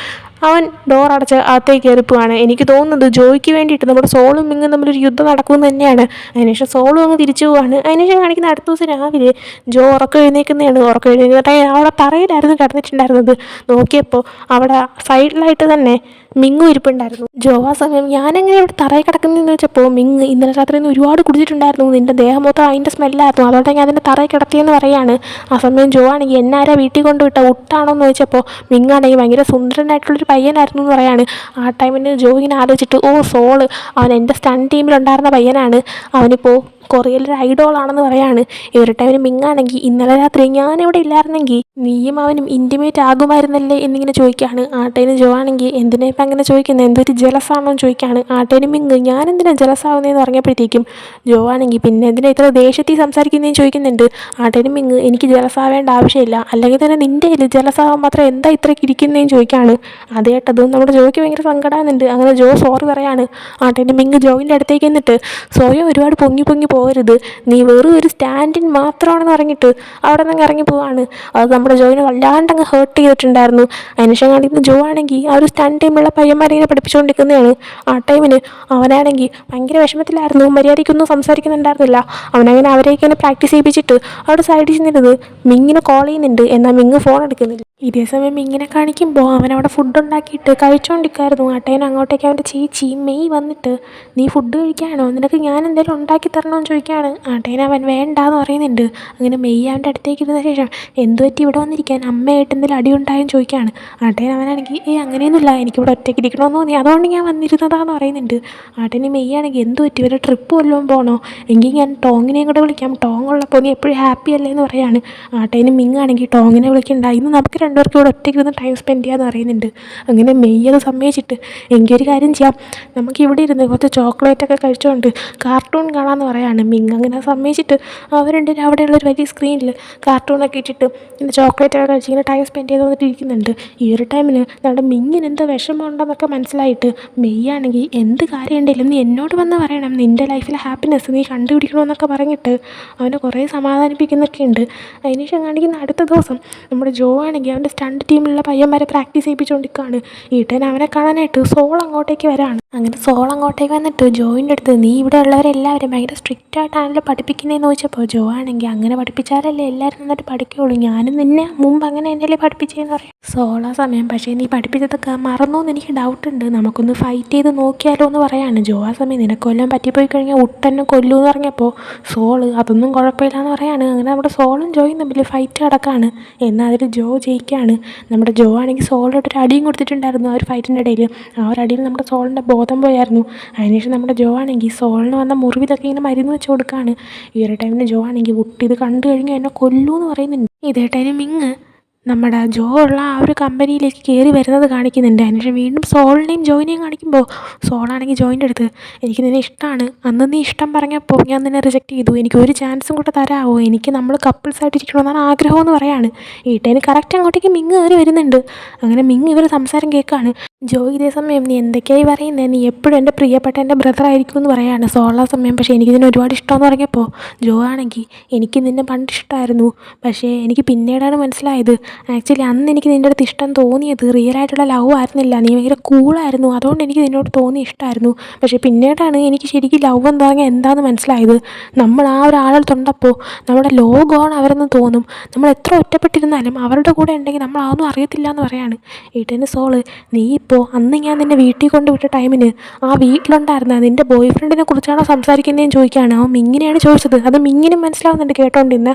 അവൻ ഡോർ അടച്ച് അകത്തേക്ക് കയറിപ്പോവാണ്. എനിക്ക് തോന്നുന്നത് ജോയ്ക്ക് വേണ്ടിയിട്ട് നമ്മുടെ സോളും മിങ്ങും തമ്മിലൊരു യുദ്ധം നടക്കുമെന്ന് തന്നെയാണ്. അതിനുശേഷം സോളും അങ്ങ് തിരിച്ചു പോവാണ്. അതിനുശേഷം കാണിക്കുന്ന അടുത്ത ദിവസം രാവിലെ ജോ ഉറക്കം എഴുന്നേൽക്കുന്നതാണ്. ഉറക്കം എഴുന്നേൽക്കുന്ന അവിടെ തറയിലായിരുന്നു കിടന്നിട്ടുണ്ടായിരുന്നത്. നോക്കിയപ്പോൾ അവിടെ സൈഡിലായിട്ട് തന്നെ മിങ്ങും ഇരിപ്പുണ്ടായിരുന്നു. ജോ ആ സമയം ഞാനെങ്ങനെ ഇവിടെ തറയിൽ കിടക്കുന്നതെന്ന് വെച്ചപ്പോൾ മിങ് ഇന്നലെ രാത്രി നിന്ന് ഒരുപാട് കുടിച്ചിട്ടുണ്ടായിരുന്നു, നിൻ്റെ ദേഹം മൊത്തം അതിൻ്റെ സ്മെല്ലായിരുന്നു, അതുകൊണ്ട് ഞാൻ അതിൻ്റെ തറയിൽ കിടത്തിയെന്ന് പറയാണ്. ആ സമയം ജോ ആണെങ്കിൽ എന്നാരാ വീട്ടിൽ കൊണ്ടുവിട്ട ഉട്ടാണോ എന്ന് ചോദിച്ചപ്പോൾ മിങ്ങാണെങ്കിൽ ഭയങ്കര സുന്ദരനായിട്ടുള്ളൊരു പയ്യനായിരുന്നു എന്ന് പറയാണ്. ആ ടൈമിന് ജോ ഇങ്ങനെ ആലോചിച്ചിട്ട് സോള് അവൻ എൻ്റെ സ്റ്റൺ ടീമിലുണ്ടായിരുന്ന പയ്യനാണ്, അവനിപ്പോൾ കൊറിയയിലൊരു ഐഡോളാണെന്ന് പറയാണ്. ഈ ഒരു ടൈമിന് മിങ്ങാണെങ്കിൽ ഇന്നലെ രാത്രി ഞാനിവിടെ ഇല്ലായിരുന്നെങ്കിൽ നീയും അവനും ഇൻറ്റിമേറ്റ് ആകുമായിരുന്നല്ലേ എന്നിങ്ങനെ ചോദിക്കുകയാണ്. ആട്ടേന് ജോ ആണെങ്കിൽ എന്തിനാ ഇപ്പം അങ്ങനെ ചോദിക്കുന്നത്, എന്തൊരു ജലസാണോ എന്ന് ചോദിക്കുകയാണ്. ആട്ടേന് മിങ് ഞാൻ എന്തിനാ ജലസാവുന്നതെന്ന് പറഞ്ഞപ്പോഴത്തേക്കും ജോ ആണെങ്കിൽ പിന്നെ എന്തിനാ ഇത്ര ദേഷ്യത്തിൽ സംസാരിക്കുന്നതെന്ന് ചോദിക്കുന്നുണ്ട്. ആട്ടേന് മിങ് എനിക്ക് ജലസാവേണ്ട ആവശ്യമില്ല, അല്ലെങ്കിൽ തന്നെ നിൻ്റെ കയ്യിൽ ജലസാവാൻ മാത്രം എന്താ ഇത്രയ്ക്ക് ഇരിക്കുന്നതെന്ന് ചോദിക്കുകയാണ്. അത് കേട്ടതും നമ്മുടെ ജോയ്ക്ക് ഭയങ്കര സങ്കടമാകുന്നുണ്ട്. അങ്ങനെ ജോ സോറി പറയാണ്. ആട്ടേന് മിങ് ജോയിൻ്റെ അടുത്തേക്ക് എന്നിട്ട് സോയ ഒരുപാട് പൊങ്ങി പോകരുത്, നീ വെറും ഒരു സ്റ്റാൻഡിൻ മാത്രമാണെന്ന് പറഞ്ഞിട്ട് അവിടെ നിന്ന് ഇറങ്ങി പോവാണ്. അത് നമ്മുടെ ജോയിനെ വല്ലാണ്ടങ്ങ് ഹേർട്ട് ചെയ്തിട്ടുണ്ടായിരുന്നു. അതിനുശേഷം കാണിക്കുന്ന ജോ ആണെങ്കിൽ ആ ഒരു സ്റ്റാൻഡ് ടീമുള്ള പയ്യന്മാരിങ്ങനെ പഠിപ്പിച്ചുകൊണ്ടിരിക്കുന്നതാണ്. ആ ടൈമിന് അവനാണെങ്കിൽ ഭയങ്കര വിഷമത്തിലായിരുന്നു, മര്യാദയ്ക്കൊന്നും സംസാരിക്കുന്നുണ്ടായിരുന്നില്ല. അവനങ്ങനെ അവരെയൊക്കെ ഇങ്ങനെ പ്രാക്ടീസ് ചെയ്യിപ്പിച്ചിട്ട് അവിടെ സൈഡിൽ ചെന്നിരുന്നത് മിങ്ങിനെ കോൾ ചെയ്യുന്നുണ്ട്. എന്നാൽ മിങ് ഫോൺ എടുക്കുന്നില്ല. ഇതേ സമയം മിങ്ങിനെ കാണിക്കുമ്പോൾ അവനവിടെ ഫുഡ് ഉണ്ടാക്കിയിട്ട് കഴിച്ചുകൊണ്ടിരിക്കുമായിരുന്നു. ആട്ടേനെ അങ്ങോട്ടേക്ക് അവൻ്റെ ചേച്ചി മെയ് വന്നിട്ട് നീ ഫുഡ് കഴിക്കാനോ, നിനക്ക് ഞാൻ എന്തെങ്കിലും ഉണ്ടാക്കി തരണമെന്ന് ചോദിക്കുകയാണ്. ആട്ടേനെ അവൻ വേണ്ടാന്ന് പറയുന്നുണ്ട്. അങ്ങനെ മെയ് അവൻ്റെ അടുത്തേക്ക് ഇരുന്ന ശേഷം എന്ത് പറ്റി ഇവിടെ വന്നിരിക്കാൻ, അമ്മയായിട്ട് എന്തെങ്കിലും അടിയുണ്ടായെന്ന് ചോദിക്കുകയാണ്. ആട്ടേനെ അവനാണെങ്കിൽ അങ്ങനെയൊന്നുമില്ല, എനിക്കിവിടെ ഒറ്റയ്ക്ക് ഇരിക്കണമെന്ന് തോന്നി, അതുകൊണ്ട് ഞാൻ വന്നിരുന്നതാന്ന് പറയുന്നുണ്ട്. ആട്ടേന് മെയ് ആണെങ്കിൽ എന്ത് പറ്റി, ഒരു ട്രിപ്പ് വല്ലതും പോകണോ, എങ്കിൽ ഞാൻ ടോങ്ങിനെയും കൂടെ വിളിക്കാം, ടോങ് ഉള്ളപ്പോൾ നീ എപ്പോഴും ഹാപ്പി അല്ലേ എന്ന് പറയാണ്. ആട്ടേന് മിങ് ആണെങ്കിൽ ടോങ്ങിനെ വിളിക്കണ്ട, ഇന്ന് നമുക്ക് രണ്ടുപേർക്കും ഇവിടെ ഒറ്റയ്ക്ക് ഇരുന്ന് ടൈം സ്പെൻഡ് ചെയ്യാമെന്ന് പറയുന്നുണ്ട്. അങ്ങനെ മെയ് അത് സമ്മതിച്ചിട്ട് എങ്കിൽ ഒരു കാര്യം ചെയ്യാം, നമുക്ക് ഇവിടെ ഇരുന്ന് കുറച്ച് ചോക്ലേറ്റൊക്കെ കഴിച്ചുകൊണ്ട് കാർട്ടൂൺ കാണാമെന്ന് പറയാണ്. മിങ് അങ്ങനെ സമ്മതിച്ചിട്ട് അവരുണ്ട് അവിടെയുള്ളൊരു വലിയ സ്ക്രീനിൽ കാർട്ടൂണൊക്കെ ഇട്ടിട്ട് ഇങ്ങനെ ചോക്ലേറ്റൊക്കെ കഴിച്ച് ഇങ്ങനെ ടൈം സ്പെൻഡ് ചെയ്ത് വന്നിട്ട് ഇരിക്കുന്നുണ്ട്. ഈ ഒരു ടൈമിന് നമ്മുടെ മിങ്ങിന് എന്താ വിഷമം ഉണ്ടെന്നൊക്കെ മനസ്സിലായിട്ട് മെയ് ആണെങ്കിൽ എന്ത് കാര്യം ഉണ്ടെങ്കിലും നീ എന്നോട് വന്ന് പറയണം, നിൻ്റെ ലൈഫിലെ ഹാപ്പിനെസ് നീ കണ്ടുപിടിക്കണമെന്നൊക്കെ പറഞ്ഞിട്ട് അവനെ കുറേ സമാധാനിപ്പിക്കുന്നൊക്കെ ഉണ്ട്. അതിനുശേഷം കാണിക്കുന്ന അടുത്ത ദിവസം നമ്മുടെ ജോ ആണെങ്കിൽ അവൻ്റെ സ്റ്റണ്ട് ടീമിലുള്ള പയ്യന്മാരെ പ്രാക്ടീസ് ചെയ്യിപ്പിച്ചുകൊണ്ടിരിക്കുകയാണ്. ഈട്ടൻ അവനെ കാണാനായിട്ട് സോൾ അങ്ങോട്ടേക്ക് വരാണ്. അങ്ങനെ സോൾ അങ്ങോട്ടേക്ക് വന്നിട്ട് ജോയിൻ്റെ അടുത്ത് നീ ഇവിടെ ഉള്ളവരെല്ലാവരും ഭയങ്കര സ്ട്രിക്റ്റ് ആയിട്ടാണല്ലോ പഠിപ്പിക്കുന്നതെന്ന് ചോദിച്ചപ്പോൾ ജോ ആണെങ്കിൽ അങ്ങനെ പഠിപ്പിച്ചാലല്ലേ എല്ലാവരും നന്നായിട്ട് പഠിക്കുകയുള്ളൂ, ഞാനും നിന്നെ മുമ്പ് അങ്ങനെ എന്നല്ലേ പഠിപ്പിച്ചതെന്ന് പറയാം. സോൾ ആ സമയം പക്ഷേ നീ പഠിപ്പിച്ചതൊക്കെ മറന്നോന്ന് എനിക്ക് ഡൗട്ടുണ്ട്, നമുക്കൊന്ന് ഫൈറ്റ് ചെയ്ത് നോക്കിയാലോ എന്ന് പറയാണ്. ജോ ആ സമയം നിനക്ക് കൊല്ലാൻ പറ്റിപ്പോയി കഴിഞ്ഞാൽ ഉട്ടെന്നെ കൊല്ലൂന്ന് പറഞ്ഞപ്പോൾ സോള് അതൊന്നും കുഴപ്പമില്ല എന്ന് പറയാണ്. അങ്ങനെ നമ്മുടെ സോളും ജോയും തമ്മിൽ ഫൈറ്റ് കിടക്കാണ്. എന്നാൽ അതിൽ ജോ ജയിക്കുകയാണ്. നമ്മുടെ ജോ ആണെങ്കിൽ സോളിൻ്റെ ഒരു അടിയും കൊടുത്തിട്ടുണ്ടായിരുന്നു ആ ഒരു ഫൈറ്റിൻ്റെ ഇടയിൽ. ആ ഒരു അടിയിൽ നമ്മുടെ സോളിൻ്റെ ബോധം പോയായിരുന്നു. അതിനുശേഷം നമ്മുടെ ജോ ആണെങ്കിൽ സോളിന് വന്ന മുറിവിതൊക്കെ ഇങ്ങനെ മരുന്ന് വെച്ച് കൊടുക്കുകയാണ്. ഈ ഒരു ടൈമിന് ജോ ആണെങ്കിൽ ഉട്ട് ഇത് കണ്ടു കഴിഞ്ഞാൽ എന്നെ കൊല്ലൂ എന്ന് പറയുന്നുണ്ട്. ഇതേ ടൈമിൽ മിങ് നമ്മുടെ ജോ ഉള്ള ആ ഒരു കമ്പനിയിലേക്ക് കയറി വരുന്നത് കാണിക്കുന്നുണ്ട്. അതിനുശേഷം വീണ്ടും സോളിനെയും ജോയിനെയും കാണിക്കുമ്പോൾ സോളാണെങ്കിൽ ജോയിൻ്റെ അടുത്ത് എനിക്ക് നിന്നെ ഇഷ്ടമാണ്, അന്ന് നീ ഇഷ്ടം പറഞ്ഞപ്പോൾ ഞാൻ നിന്നെ റിജക്റ്റ് ചെയ്തു, എനിക്ക് ഒരു ചാൻസും കൂടെ തരാമോ, എനിക്ക് നമ്മൾ കപ്പിൾസായിട്ടിരിക്കണമെന്നാണ് ആഗ്രഹം എന്ന് പറയാണ്. ഈട്ടേന് കറക്റ്റ് അങ്ങോട്ടേക്ക് മിങ് കയറി വരുന്നുണ്ട്. അങ്ങനെ മിങ് ഇവർ സംസാരം കേൾക്കുകയാണ്. ജോ ഇതേ സമയം നീ എന്തൊക്കെയായി പറയുന്നത്, നീ എപ്പോഴും എൻ്റെ പ്രിയപ്പെട്ട എൻ്റെ ബ്രദർ ആയിരിക്കും എന്ന് പറയാണ് സോള സമയം. പക്ഷേ എനിക്കിതിന് ഒരുപാട് ഇഷ്ടമെന്ന് പറഞ്ഞപ്പോൾ ജോ ആണെങ്കിൽ എനിക്ക് നിന്നെ പണ്ട് ഇഷ്ടമായിരുന്നു, പക്ഷേ എനിക്ക് പിന്നീടാണ് മനസ്സിലായത് ആക്ച്വലി അന്ന് എനിക്ക് നിൻ്റെ അടുത്ത് ഇഷ്ടം തോന്നിയത് റിയൽ ആയിട്ടുള്ള ലവ് ആയിരുന്നില്ല, നീ ഭയങ്കര കൂളായിരുന്നു, അതുകൊണ്ട് എനിക്ക് നിന്നോട് തോന്നി ഇഷ്ടമായിരുന്നു. പക്ഷേ പിന്നീടാണ് എനിക്ക് ശരിക്കും ലവ് എന്ന് പറഞ്ഞാൽ എന്താണെന്ന് മനസ്സിലായത്. നമ്മൾ ആ ഒരാളടുത്തുണ്ടപ്പോൾ നമ്മുടെ ലോകമാണ് അവരെന്ന് തോന്നും, നമ്മൾ എത്ര ഒറ്റപ്പെട്ടിരുന്നാലും അവരുടെ കൂടെ ഉണ്ടെങ്കിൽ നമ്മൾ അതൊന്നും അറിയത്തില്ല എന്ന് പറയാണ്. ഏട്ടന് സോള്, നീ ഇപ്പോൾ അന്ന് ഞാൻ നിന്നെ വീട്ടിൽ കൊണ്ട് വിട്ട ടൈമിന് ആ വീട്ടിലുണ്ടായിരുന്ന നിൻ്റെ ബോയ് ഫ്രണ്ടിനെ കുറിച്ചാണോ സംസാരിക്കുന്നതെന്ന് ചോദിക്കുകയാണ്. അവൻ മിങ്ങിനെയാണ് ചോദിച്ചത്. അത് മിങ്ങിനും മനസ്സിലാവുന്നുണ്ട് കേട്ടോണ്ടിന്ന്.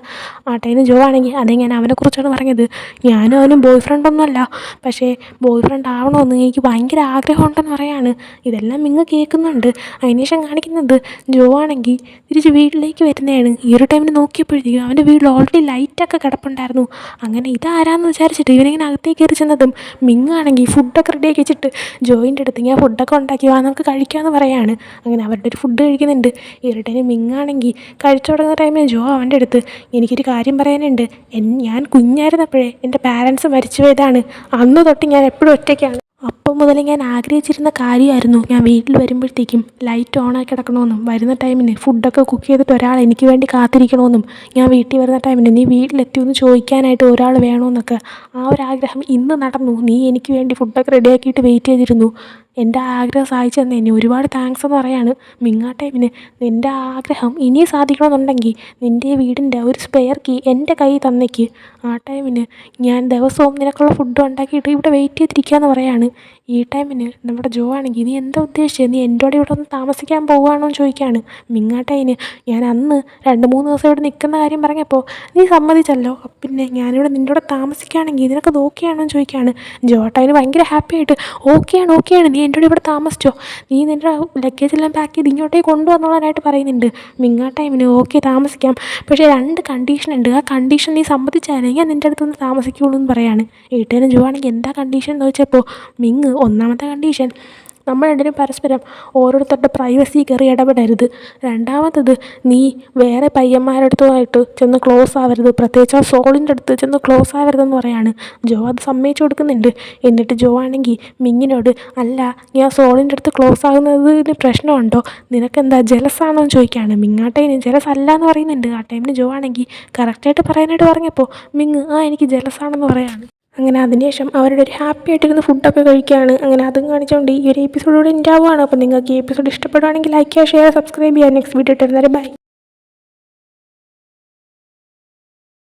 ആ ടൈമിന് ജോ ആണെങ്കിൽ അതേ ഞാൻ അവനെക്കുറിച്ചാണ് പറഞ്ഞത്, ഞാനും അവനും ബോയ് ഫ്രണ്ടൊന്നുമല്ല, പക്ഷേ ബോയ് ഫ്രണ്ട് ആവണമെന്ന് എനിക്ക് ഭയങ്കര ആഗ്രഹമുണ്ടെന്ന് പറയാണ്. ഇതെല്ലാം മിങ്ങ് കേൾക്കുന്നുണ്ട്. അതിനുശേഷം കാണിക്കുന്നത് ജോ ആണെങ്കിൽ തിരിച്ച് വീട്ടിലേക്ക് വരുന്നതാണ്. ഈ ഒരു ടൈമിന് നോക്കിയപ്പോഴത്തേക്കും അവൻ്റെ വീട്ടിൽ ഓൾറെഡി ലൈറ്റൊക്കെ കിടപ്പുണ്ടായിരുന്നു. അങ്ങനെ ഇതാരാന്ന് വിചാരിച്ചിട്ട് ഇവനിങ്ങനെ അകത്തേക്ക് കയറി ചെന്നതും മിങ്ങാണെങ്കിൽ ഫുഡൊക്കെ റെഡിയാക്കി വെച്ചിട്ട് ജോയിൻ്റെ അടുത്ത് ഞാൻ ഫുഡൊക്കെ ഉണ്ടാക്കി വാ നമുക്ക് കഴിക്കാമെന്ന് പറയാണ്. അങ്ങനെ അവരുടെ ഒരു ഫുഡ് കഴിക്കുന്നുണ്ട്. ഇരട്ടന് മിങ്ങാണെങ്കിൽ കഴിച്ചു തുടങ്ങുന്ന ടൈമിൽ ജോ അവൻ്റെ അടുത്ത് എനിക്കൊരു കാര്യം പറയാനുണ്ട്, ഞാൻ കുഞ്ഞായിരുന്നപ്പോഴേ എൻ്റെ പാരൻസ് മരിച്ചു പോയതാണ്, അന്ന് തൊട്ട് ഞാൻ എപ്പോഴും ഒറ്റയ്ക്കാണ്, അപ്പം മുതൽ ഞാൻ ആഗ്രഹിച്ചിരുന്ന കാര്യമായിരുന്നു ഞാൻ വീട്ടിൽ വരുമ്പോഴത്തേക്കും ലൈറ്റ് ഓണാക്കി കിടക്കണമെന്നും വരുന്ന ടൈമിന് ഫുഡൊക്കെ കുക്ക് ചെയ്തിട്ട് ഒരാൾ എനിക്ക് വേണ്ടി കാത്തിരിക്കണമെന്നും ഞാൻ വീട്ടിൽ വരുന്ന ടൈമിന് നീ വീട്ടിലെത്തിയെന്ന് ചോദിക്കാനായിട്ട് ഒരാൾ വേണമെന്നൊക്കെ. ആ ഒരു ആഗ്രഹം ഇന്ന് നടന്നു, നീ എനിക്ക് വേണ്ടി ഫുഡൊക്കെ റെഡിയാക്കിയിട്ട് വെയിറ്റ് ചെയ്തിരുന്നു, എൻ്റെ ആഗ്രഹം സാധിച്ചു തന്നതിന് ഒരുപാട് താങ്ക്സ് എന്ന് പറയാണ്. മിങ്ങാ ടൈമിന് നിൻ്റെ ആഗ്രഹം ഇനി സാധിക്കണമെന്നുണ്ടെങ്കിൽ നിൻ്റെ വീടിൻ്റെ ഒരു സ്പെയർ കീ എൻ്റെ കയ്യിൽ തന്നേക്ക്, ആ ടൈമിന് ഞാൻ ദിവസവും നിനക്കുള്ള ഫുഡ് ഉണ്ടാക്കിയിട്ട് ഇവിടെ വെയിറ്റ് ചെയ്തിരിക്കുകയെന്ന് പറയാണ്. ഈ ടൈമിന് നമ്മുടെ ജോ ആണെങ്കിൽ നീ എന്താ ഉദ്ദേശിച്ചത്, നീ എൻ്റെ കൂടെ ഇവിടെ ഒന്ന് താമസിക്കാൻ പോകുകയാണോ എന്ന് ചോദിക്കുകയാണ്. മിങ്ങാട്ടതിന് ഞാൻ അന്ന് 2-3 ദിവസം ഇവിടെ നിൽക്കുന്ന കാര്യം പറഞ്ഞപ്പോൾ നീ സമ്മതിച്ചല്ലോ, പിന്നെ ഞാനിവിടെ നിൻ്റെ കൂടെ താമസിക്കുകയാണെങ്കിൽ നിനക്ക് ഓക്കെയാണോ എന്ന് ചോദിക്കുകയാണ്. ജോ ടൈമിന് ഭയങ്കര ഹാപ്പി ആയിട്ട് ഓക്കെയാണ് നീ എൻ്റെ കൂടെ ഇവിടെ താമസിച്ചോ, നീ നിൻ്റെ ലഗേജെല്ലാം പാക്ക് ചെയ്ത് ഇങ്ങോട്ടേക്ക് കൊണ്ടുവന്നോളാനായിട്ട് പറയുന്നുണ്ട്. മിങ്ങാ ടൈമിന് ഓക്കെ താമസിക്കാം, പക്ഷേ 2 കണ്ടീഷനുണ്ട്, ആ കണ്ടീഷൻ നീ സമ്മതിച്ചാലേ ഞാൻ നിൻ്റെ അടുത്തൊന്ന് താമസിക്കുള്ളൂ എന്ന് പറയാണ്. ഏട്ടനും ജോ ആണെങ്കിൽ എന്താ കണ്ടീഷൻ എന്ന് ചോദിച്ചപ്പോൾ മിങ്ങ് ഒന്നാമത്തെ കണ്ടീഷൻ നമ്മൾ രണ്ടിനും പരസ്പരം ഓരോരുത്തരുടെ പ്രൈവസി കയറി ഇടപെടരുത്, രണ്ടാമത്തത് നീ വേറെ പയ്യന്മാരടുത്തുമായിട്ട് ചെന്ന് ക്ലോസ് ആവരുത്, പ്രത്യേകിച്ച് ആ സോളിൻ്റെ അടുത്ത് ചെന്ന് ക്ലോസ് ആവരുതെന്ന് പറയാണ്. ജോ അത് സമ്മതിച്ചു കൊടുക്കുന്നുണ്ട്. എന്നിട്ട് ജോ ആണെങ്കിൽ മിങ്ങിനോട് അല്ല ഞാൻ സോളിൻ്റെ അടുത്ത് ക്ലോസ് ആകുന്നതിന് പ്രശ്നമുണ്ടോ, നിനക്കെന്താ ജലസാണോ എന്ന് ചോദിക്കുകയാണ്. മിങ്ങാട്ടതിന് ജലസ് അല്ല എന്ന് പറയുന്നുണ്ട്. ആ ടൈമിന് ജോ ആണെങ്കിൽ കറക്റ്റായിട്ട് പറയാനായിട്ട് പറഞ്ഞപ്പോൾ മിങ്ങ് എനിക്ക് ജലസാണെന്ന് പറയാണ്. അങ്ങനെ അതിനുശേഷം അവരുടെ ഒരു ഹാപ്പി ആയിട്ടിരുന്ന് ഫുഡൊക്കെ കഴിക്കുകയാണ്. അങ്ങനെ അതും കാണിച്ചുകൊണ്ട് ഈ ഒരു എപ്പിസോഡോടെ ഉണ്ടാവുകയാണ്. അപ്പോൾ നിങ്ങൾക്ക് ഈ എപ്പിസോഡ് ഇഷ്ടപ്പെടുവാണെങ്കിൽ ലൈക്ക് ചെയ്യുക, ഷെയർ, സബ്സ്ക്രൈബ് ചെയ്യുക. നെക്സ്റ്റ് വീഡിയോ ഇട്ടുതരുന്നവരെ ബൈ.